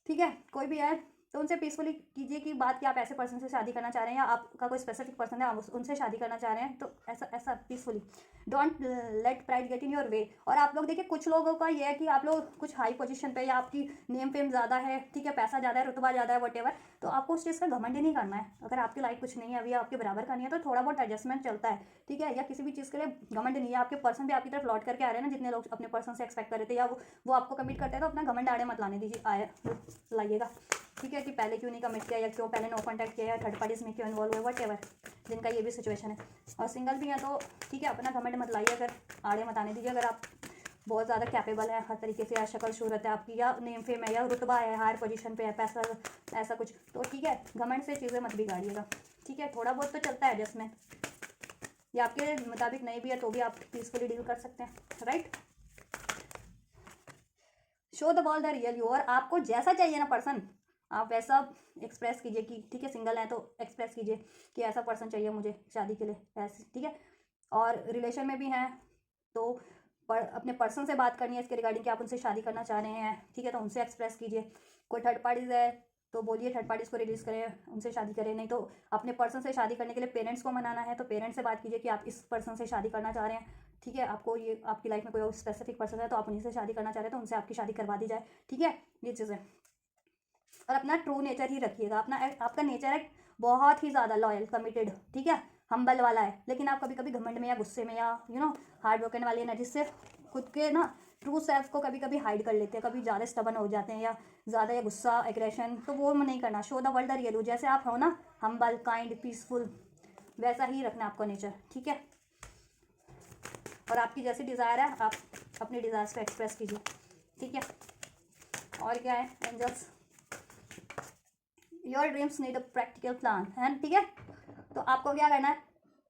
ठीक है कोई भी है तो उनसे पीसफुली कीजिए कि बात कि आप ऐसे पर्सन से शादी करना चाह रहे हैं, या आपका कोई स्पेसिफिक पर्सन है, आप उनसे शादी करना चाह रहे हैं, तो ऐसा ऐसा peacefully. Don't let pride get in your way. और आप लोग देखिए, कुछ लोगों का ये है कि आप लोग कुछ हाई पोजीशन पे, या आपकी नेम फेम ज़्यादा है, ठीक है, पैसा ज़्यादा है, रुतबा ज़्यादा है, वट, तो आपको उस चीज़ का घमंड ही नहीं करना है। अगर आपकी लाइफ कुछ नहीं है अभी, आपके बराबर का नहीं है, तो थोड़ा बहुत एडजस्टमेंट चलता है, ठीक है। या किसी भी चीज़ के लिए घमंड नहीं है, आपके पर्सन भी आपकी तरफ लौट करके आ रहे हैं ना, जितने लोग अपने पर्सन से एक्सपेक्ट कर रहे थे, या वो आपको कमिट करते हैं, तो अपना घमंड आड़े मत लाने दीजिए, आए लाइएगा, ठीक है, कि पहले क्यों नहीं कमिट किया, या क्यों पहले नो कॉन्टैक्ट किया, या थर्ड पार्टीज में क्यों इन्वॉल्व हुए, वट, जिनका ये भी सिचुएशन है। और सिंगल भी है तो ठीक है, अपना घमंड मत लाइए, अगर आड़े मत आने दीजिए। अगर आप बहुत ज़्यादा कैपेबल है हर तरीके से, या शक्ल सूरत है आपकी, या नेम फेम है, या रुतबा है, हायर पोजीशन पे है, पैसा, ऐसा कुछ, तो ठीक है, घमंड से चीज़ें मत बिगाड़िएगा, ठीक है। थोड़ा बहुत तो चलता है एडजस्टमेंट, या आपके मुताबिक नहीं भी है तो भी आप पीसफुली डील कर सकते हैं, right. Show the ball the real you. और आपको जैसा चाहिए ना पर्सन, आप वैसा एक्सप्रेस कीजिए कि ठीक है, सिंगल है तो एक्सप्रेस कीजिए कि ऐसा पर्सन चाहिए मुझे शादी के लिए, ऐसे, ठीक है। और रिलेशन में भी हैं तो अपने पर्सन से बात करनी है इसके रिगार्डिंग कि आप उनसे शादी करना चाह रहे हैं, ठीक है, तो उनसे एक्सप्रेस कीजिए। कोई थर्ड पार्टीज है तो बोलिए थर्ड पार्टीज को रिलीज़ करें, उनसे शादी करें। नहीं तो अपने पर्सन से शादी करने के लिए पेरेंट्स को मनाना है तो पेरेंट्स से बात कीजिए कि आप इस पर्सन से शादी करना चाह रहे हैं, ठीक है, आपको ये आपकी लाइफ में कोई और स्पेसिफिक पर्सन है तो आप उन्हीं से शादी करना चाह रहे हैं तो उनसे आपकी शादी करवा दी जाए, ठीक है, ये चीज़ें। और अपना ट्रू नेचर ही रखिएगा। आपका नेचर है बहुत ही ज़्यादा लॉयल, कमिटेड, ठीक है, हम्बल वाला है, लेकिन आप कभी कभी घमंड में या गुस्से में या हार्ड वर्कन वाली एनर्जी से खुद के ना ट्रू सेल्फ को कभी कभी हाइड कर लेते हैं, कभी ज़्यादा स्टबन हो जाते हैं या ज़्यादा या गुस्सा एग्रेशन, तो वो नहीं करना। Show the world the real you, जैसे आप हो ना हम्बल काइंड पीसफुल, वैसा ही रखना आपको नेचर, ठीक है। और आपकी जैसी डिज़ायर है आप अपने डिज़ायर्स को एक्सप्रेस कीजिए, ठीक है। और क्या है angels, your dreams need a practical plan है, ठीक है। तो आपको क्या करना है,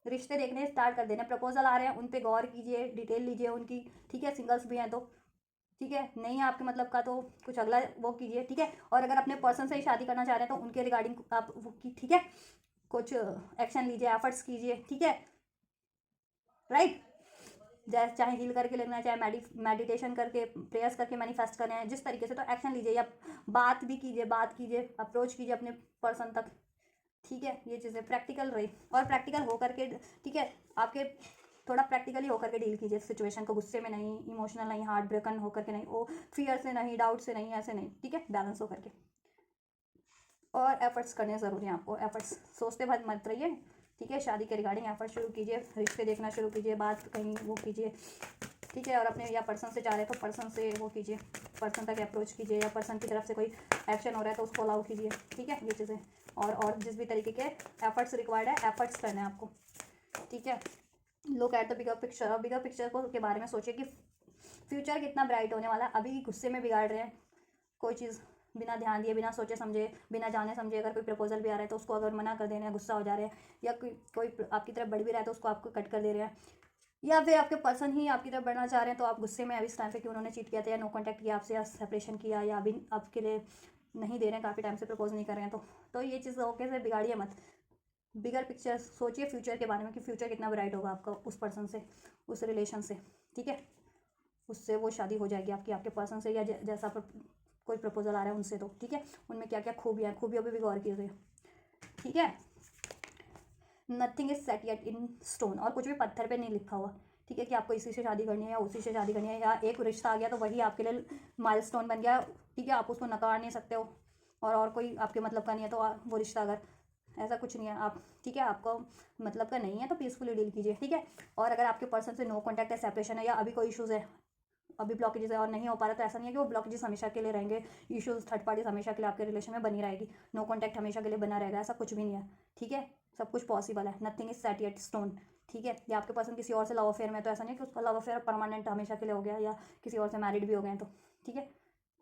रिश्ते देखने स्टार्ट कर देना। प्रपोजल आ रहे हैं उन पे गौर कीजिए, डिटेल लीजिए उनकी, ठीक है, सिंगल्स भी हैं तो, ठीक है, नहीं है आपके मतलब का तो कुछ अगला वो कीजिए, ठीक है। और अगर अपने पर्सन से ही शादी करना चाह रहे हैं तो उनके रिगार्डिंग आप वो की, ठीक है, कुछ एक्शन लीजिए, एफर्ट्स कीजिए, ठीक है, राइट। जैसे चाहे हील करके लेना, चाहे मेडिटेशन करके, प्रेयर्स करके मैनिफेस्ट करना है, जिस तरीके से, तो एक्शन लीजिए या बात भी कीजिए, अप्रोच कीजिए अपने पर्सन तक, ठीक है, ये चीज़ें प्रैक्टिकल रही। और प्रैक्टिकल होकर के, ठीक है, आपके थोड़ा प्रैक्टिकली होकर के डील कीजिए सिचुएशन को, गुस्से में नहीं, इमोशनल नहीं, हार्ट ब्रेकन होकर के नहीं, ओ फियर से नहीं, डाउट से नहीं, ऐसे नहीं, ठीक है, बैलेंस होकर के। और एफर्ट्स करने ज़रूरी हैं आपको, एफर्ट्स सोचते भर मत रहिए, ठीक है। शादी के रिगार्डिंग एफर्ट शुरू कीजिए, रिश्ते देखना शुरू कीजिए, बात कहीं वो कीजिए, ठीक है। और अपने या पर्सन से चाह रहे हैं तो पर्सन से वो कीजिए, पर्सन तक अप्रोच कीजिए, या पर्सन की तरफ से कोई एक्शन हो रहा है तो उसको अलाउ कीजिए, ठीक है, ये चीज़ें। और जिस भी तरीके के एफर्ट्स रिक्वायर्ड है, एफर्ट्स करने हैं आपको, ठीक है। Look at the bigger picture, और बिगर पिक्चर को के बारे में सोचिए कि फ्यूचर कितना ब्राइट होने वाला है। अभी गुस्से में बिगाड़ रहे हैं कोई चीज़, बिना ध्यान दिए, बिना सोचे समझे, बिना जाने समझे अगर कोई प्रपोजल भी आ रहा है तो उसको अगर मना कर दे रहे हैं, गुस्सा हो जा रहे हैं, या कोई आपकी तरफ बढ़ भी रहा है तो उसको आपको कट कर दे रहे हैं, या फिर आपके पर्सन ही आपकी तरफ बढ़ना चाह रहे हैं तो आप गुस्से में अभी इस टाइम पे कि उन्होंने चीट किया था या नो कॉन्टैक्ट किया आपसे, या सेपरेशन किया, या अभी आपके लिए नहीं दे रहे हैं, काफ़ी टाइम से प्रपोज नहीं कर रहे हैं, तो ये चीज़ ओके से बिगाड़िए मत। बिगर पिक्चर सोचिए फ्यूचर के बारे में कि फ्यूचर कितना ब्राइट होगा आपका उस पर्सन से, उस रिलेशन से, ठीक है, उससे वो शादी हो जाएगी आपकी, आपके पर्सन से, या जैसा कोई प्रपोजल आ रहा है उनसे, तो ठीक है, उनमें क्या क्या खूबियाँ, खूबियों पर भी गौर कीजिए, ठीक है। Nothing is set yet in stone, और कुछ भी पत्थर पे नहीं लिखा हुआ, ठीक है, कि आपको इसी से शादी करनी है या उसी से शादी करनी है, या एक रिश्ता आ गया तो वही आपके लिए माइलस्टोन बन गया, ठीक है, आप उसको नकार नहीं सकते हो, और कोई आपके मतलब का नहीं है तो वो रिश्ता, अगर ऐसा कुछ नहीं है आप, ठीक है, आपको मतलब का नहीं है तो पीसफुली डील कीजिए, ठीक है। और अगर आपके पर्सन से नो कॉन्टैक्ट है, सेपरेशन है, या अभी कोई इशूज़ है, अभी ब्लॉकेजेस है और नहीं हो पा रहा, तो ऐसा नहीं है कि वो ब्लॉकेजेस हमेशा के लिए रहेंगे, इश्यूज थर्ड पार्टीज हमेशा के लिए आपके रिलेशन में बनी रहेगी, नो कॉन्टैक्ट हमेशा के लिए बना रहेगा, ऐसा कुछ भी नहीं है, ठीक है, सब कुछ पॉसिबल है। Nothing is set yet stone, ठीक है। या आपके पर्सन किसी और से लव अफेयर में, तो ऐसा नहीं कि उसका लव अफेयर परमानेंट हमेशा के लिए हो गया, या किसी और से मैरिड भी हो गए तो, ठीक है,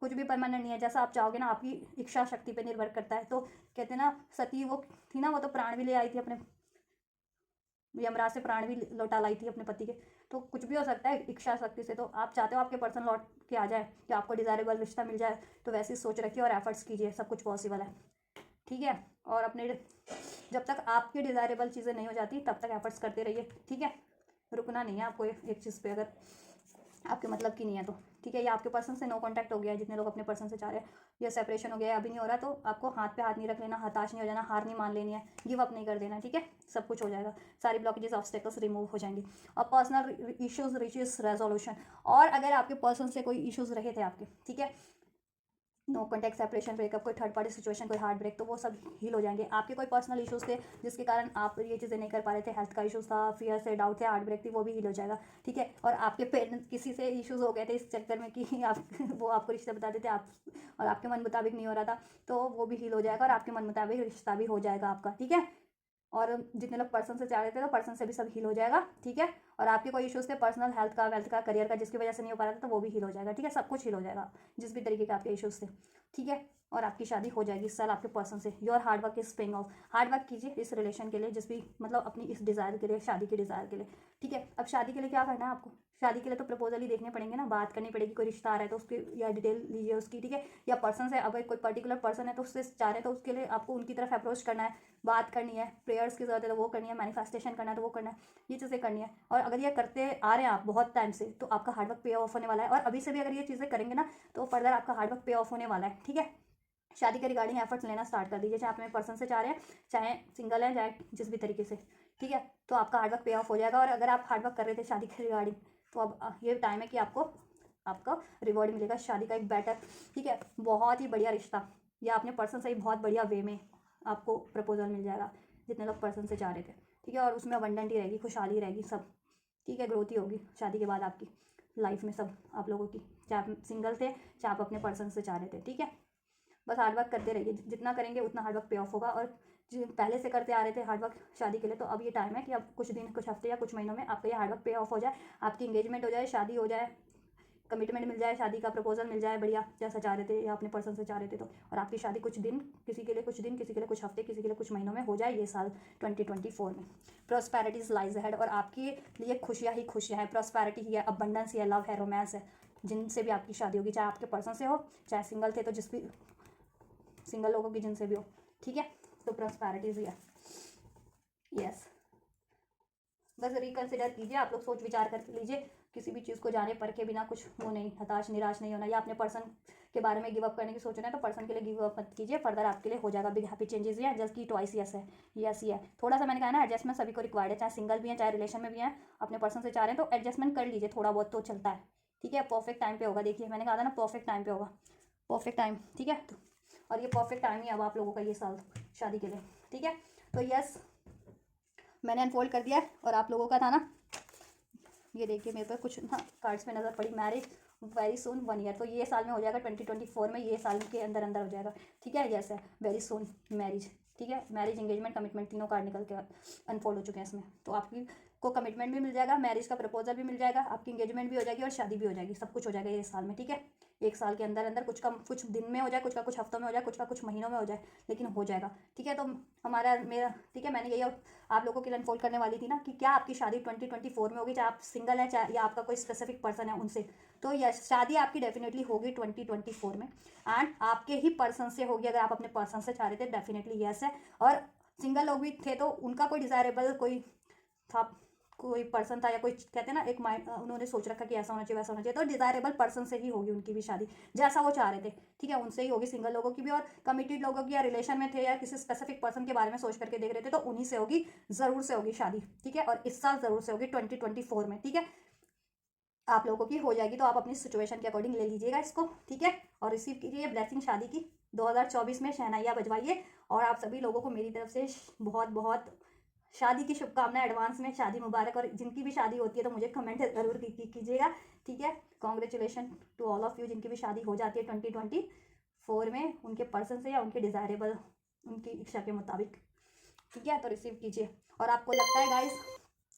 कुछ भी परमानेंट नहीं है, जैसा आप चाहोगे ना, आपकी इच्छा शक्ति पर निर्भर करता है। तो कहते हैं ना, सती वो थी ना, वो तो प्राण भी ले आई थी अपने, यमराज से प्राण भी लौटा लाई थी अपने पति के, तो कुछ भी हो सकता है इच्छा शक्ति से। तो आप चाहते हो आपके पर्सन लौट के आ जाए, कि आपको डिजायरेबल रिश्ता मिल जाए, तो वैसी सोच रखिए और एफर्ट्स कीजिए, सब कुछ पॉसिबल है, ठीक है। और अपने जब तक आपकी डिजायरेबल चीज़ें नहीं हो जाती तब तक एफर्ट्स करते रहिए, ठीक है, रुकना नहीं है आपको एक चीज़ पे, अगर आपके मतलब की नहीं है तो, ठीक है। या आपके पर्सन से नो कॉन्टैक्ट हो गया है, जितने लोग अपने पर्सन से चाह रहे हैं, या सेपरेशन हो गया है, अभी नहीं हो रहा, तो आपको हाथ पे हाथ नहीं रख लेना, हताश नहीं हो जाना, हार नहीं मान लेनी है, गिव अप नहीं कर देना, ठीक है, सब कुछ हो जाएगा, सारी ब्लॉकेजेस ऑब्स्टेकल्स रिमूव हो जाएंगी। और पर्सनल इश्यूज रीचेस रेजोल्यूशन, और अगर आपके पर्सन से कोई इश्यूज रहे थे आपके, ठीक है, नो कॉन्टैक्ट, सेपरेशन, ब्रेकअप, कोई थर्ड पार्टी सिचुएशन, कोई हार्ट ब्रेक, तो वो सब हील हो जाएंगे। आपके कोई पर्सनल इश्यूज थे जिसके कारण आप ये चीज़ें नहीं कर पा रहे थे, हेल्थ का इशूज़ था, फियर से डाउट थे, हार्ट ब्रेक थी, वो भी हील हो जाएगा, ठीक है। और आपके पेरेंट्स किसी से इश्यूज़ हो गए थे इस चक्कर में कि आप वो आपको रिश्ता बताते थे, आप और आपके मन मुताबिक नहीं हो रहा था, तो वो भी हील हो जाएगा, और आपके मन मुताबिक रिश्ता भी हो जाएगा आपका, ठीक है। और जितने लोग पर्सन से चाह रहे थे तो पर्सन से भी सब हील हो जाएगा, ठीक है। और आपके कोई इश्यूज थे पर्सनल, हेल्थ का, वेल्थ का, करियर का, जिसकी वजह से नहीं हो पा रहा था, तो वो भी हील हो जाएगा, ठीक है, सब कुछ हील हो जाएगा, जिस भी तरीके के आपके इश्यूज थे, ठीक है। और आपकी शादी हो जाएगी इस साल आपके पर्सन से। Your hard work is paying off, hard work कीजिए इस रिलेशन के लिए, जिस भी मतलब अपनी इस डिज़ायर के लिए, शादी के डिज़ायर के लिए, ठीक है। अब शादी के लिए क्या करना है आपको, शादी के लिए तो प्रपोजल ही देखने पड़ेंगे ना, बात करनी पड़ेगी, कोई रिश्ता आ रहा है तो उसकी या डिटेल लीजिए उसकी, ठीक है, या पर्सन से, अब कोई पर्टिकुलर पर्सन है तो उससे चाह रहे हैं तो उसके लिए आपको उनकी तरफ अप्रोच करना है, बात करनी है, प्रेयर्स की जरूरत है तो वो करनी है, मैनिफेस्टेशन करना है तो वो करना है, ये चीज़ें करनी है। और अगर ये करते आ रहे हैं आप बहुत टाइम से तो आपका हार्डवर्क पे ऑफ होने वाला है, और अभी से भी अगर ये चीज़ें करेंगे ना तो फर्दर आपका हार्डवर्क पे ऑफ होने वाला है, ठीक है। शादी के रिगार्डिंग एफर्ट्स लेना स्टार्ट कर दीजिए, चाहे अपने पर्सन से चाह रहे हैं, चाहे सिंगल है, चाहे जिस भी तरीके से, ठीक है। तो आपका हार्डवर्क पे ऑफ हो जाएगा। और अगर आप हार्डवर्क कर रहे थे शादी के रिगार्डिंग तो अब ये टाइम है कि आपको आपका रिवॉर्ड मिलेगा, शादी का एक बेटर, ठीक है, बहुत ही बढ़िया रिश्ता, या अपने पर्सन से ही बहुत बढ़िया वे में आपको प्रपोजल मिल जाएगा जितने लोग पर्सन से चाह रहे थे, ठीक है। और उसमें अबंडेंट ही रहेगी, खुशहाली रहेगी सब, ठीक है, ग्रोथ ही होगी शादी के बाद आपकी लाइफ में सब आप लोगों की, चाहे आप सिंगल थे चाहे आप अपने पर्सन से चाह रहे थे, ठीक है। बस हार्डवर्क करते रहिए, जितना करेंगे उतना हार्डवर्क पे ऑफ होगा। और पहले से करते आ रहे थे हार्डवर्क शादी के लिए तो अब ये टाइम है कि अब कुछ दिन, कुछ हफ्ते या कुछ महीनों में आपका ये हार्डवर्क पे ऑफ हो जाए, आपकी इंगेजमेंट हो जाए, शादी हो जाए, कमिटमेंट मिल जाए, शादी का प्रपोजल मिल जाए बढ़िया जैसा चाह रहे थे या अपने पर्सन से चाह रहे थे तो, और आपकी शादी कुछ दिन, किसी के लिए कुछ दिन, किसी के लिए कुछ हफ्ते, किसी के लिए कुछ महीनों में हो जाए ये साल 2024 में। प्रॉस्पेरिटीज लाइज अहेड, और आपके लिए खुशियाँ ही खुशियाँ हैं, प्रॉस्पेरिटी ही है, अबंडेंस ही है, लव है, रोमांस है, जिनसे भी आपकी शादी होगी, चाहे आपके पर्सन से हो, चाहे सिंगल थे तो जिस भी सिंगल लोगों की जिनसे भी हो, ठीक है। तो प्रॉस्पेरिटीज ही है, यस। बस रिकंसिडर कीजिए, आप लोग सोच विचार कर लीजिए, किसी भी चीज़ को जाने परखे बिना कुछ वो नहीं, हताश निराश नहीं होना, या अपने पर्सन के बारे में गिव अप करने की सोच रहे हैं तो पर्सन के लिए गिव अप मत कीजिए, फर्दर आपके लिए हो जाएगा बिग हैप्पी चेंजेस। है जस्ट की ट्वाइस यस है, यस ही है। थोड़ा सा मैंने कहा ना एडजस्टमेंट सभी को रिक्वायर्ड है, चाहे सिंगल भी हैं चाहे रिलेशन में भी हैं, अपने पर्सन से चाह रहे हैं तो एडजस्टमेंट कर लीजिए, थोड़ा बहुत तो चलता है, ठीक है। परफेक्ट टाइम पे होगा, देखिए मैंने कहा था ना परफेक्ट टाइम पे होगा, परफेक्ट टाइम, ठीक है। तो और ये परफेक्ट टाइम ही अब आप लोगों का ये साल शादी के लिए, ठीक है। तो यस मैंने अनफोल्ड कर दिया है, और आप लोगों का था ना, ये देखिए मेरे पे कुछ ना कार्ड्स में नज़र पड़ी, मैरिज वेरी सुन 1 ईयर, तो ये साल में हो जाएगा 2024 में, ये साल के अंदर अंदर हो जाएगा, ठीक है। यस है, वेरी सुन मैरिज, ठीक है। मैरिज, एंगेजमेंट, कमिटमेंट तीनों कार्ड निकल के अनफोल्ड हो चुके हैं इसमें, तो आपकी को कमिटमेंट भी मिल जाएगा, मैरिज का प्रपोजल भी मिल जाएगा, आपकी एंगेजमेंट भी हो जाएगी और शादी भी हो जाएगी, सब कुछ हो जाएगा ये साल में, ठीक है। एक साल के अंदर अंदर, कुछ का कुछ दिन में हो जाए, कुछ का कुछ हफ्तों में हो जाए, कुछ का कुछ महीनों में हो जाए, लेकिन हो जाएगा, ठीक है। तो हमारा मेरा, ठीक है, मैंने यही आप लोगों के लिए अनफोल्ड करने वाली थी ना कि क्या आपकी शादी 2024 में होगी, चाहे आप सिंगल हैं चाहे या आपका कोई स्पेसिफिक पर्सन है उनसे, तो यस शादी आपकी डेफिनेटली होगी 2024 में, एंड आपके ही पर्सन से होगी। अगर आप अपने पर्सन से चाह रहे थे डेफिनेटली यस है, और सिंगल लोग भी थे तो उनका कोई डिजायरेबल कोई था, कोई पर्सन था, या कोई कहते हैं ना एक माइंड उन्होंने सोच रखा कि ऐसा होना चाहिए वैसा होना चाहिए, तो डिजायरेबल पर्सन से ही होगी उनकी भी शादी, जैसा वो चाह रहे थे, ठीक है, उनसे ही होगी सिंगल लोगों की भी। और कमिटेड लोगों की, या रिलेशन में थे या किसी स्पेसिफिक पर्सन के बारे में सोच करके देख रहे थे तो उन्हीं से होगी, ज़रूर से होगी शादी, ठीक है। और इस साल ज़रूर से होगी 2024 में, ठीक है, आप लोगों की हो जाएगी। तो आप अपनी सिचुएशन के अकॉर्डिंग ले लीजिएगा इसको, ठीक है, और रिसीव कीजिए ब्लेसिंग शादी की 2024 में, शहनाइयाँ बजवाइए। और आप सभी लोगों को मेरी तरफ से बहुत बहुत शादी की शुभकामनाएं एडवांस में, शादी मुबारक। और जिनकी भी शादी होती है तो मुझे कमेंट जरूर कीजिएगा, ठीक है। Congratulation to all of you जिनकी भी शादी हो जाती है 2024 में, उनके पर्सन से या उनके डिजायरेबल, उनकी इच्छा के मुताबिक, ठीक है। तो रिसीव कीजिए, और आपको लगता है गाइस,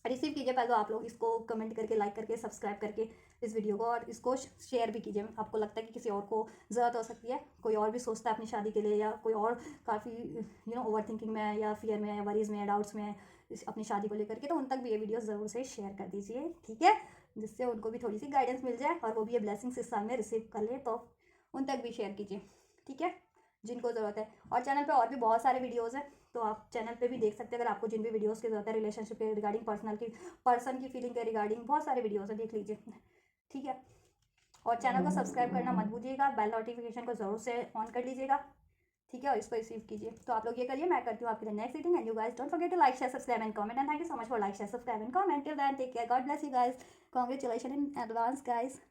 रिसीव कीजिए पहले तो आप लोग इसको कमेंट करके, लाइक करके, सब्सक्राइब करके इस वीडियो को, और इसको शेयर भी कीजिए। आपको लगता है कि किसी और को ज़रूरत हो सकती है, कोई और भी सोचता है अपनी शादी के लिए, या कोई और काफ़ी ओवर थिंकिंग में है, या फियर में है, या वरीज में है, डाउट्स में है अपनी शादी को लेकर के, तो उन तक भी ये वीडियो ज़रूर से शेयर कर दीजिए, ठीक है, जिससे उनको भी थोड़ी सी गाइडेंस मिल जाए और वो भी ये ब्लेसिंग्स इस साल में रिसीव कर ले, तो उन तक भी शेयर कीजिए, ठीक है, जिनको ज़रूरत है। और चैनल पे और भी बहुत सारे वीडियोज़ हैं, तो आप चैनल पे भी देख सकते हैं अगर आपको जिन भी वीडियोस की जरूरत है, रिलेशनशिप के रिगार्डिंग, पर्सन की फीलिंग के रिगार्डिंग, बहुत सारे वीडियोस है, देख लीजिए, ठीक है। और चैनल को सब्सक्राइब करना मत भूलिएगा, बेल नोटिफिकेशन को जरूर से ऑन कर लीजिएगा, ठीक है, और इसको रिसीव कीजिए। तो आप लोग ये करिए, मैं करती हूँ आपके लिए next reading, and you guys don't forget to like, share, subscribe and comment, and thank you so much for like, share, subscribe and comment. Till then take care, God bless you guys, congratulation in advance guys.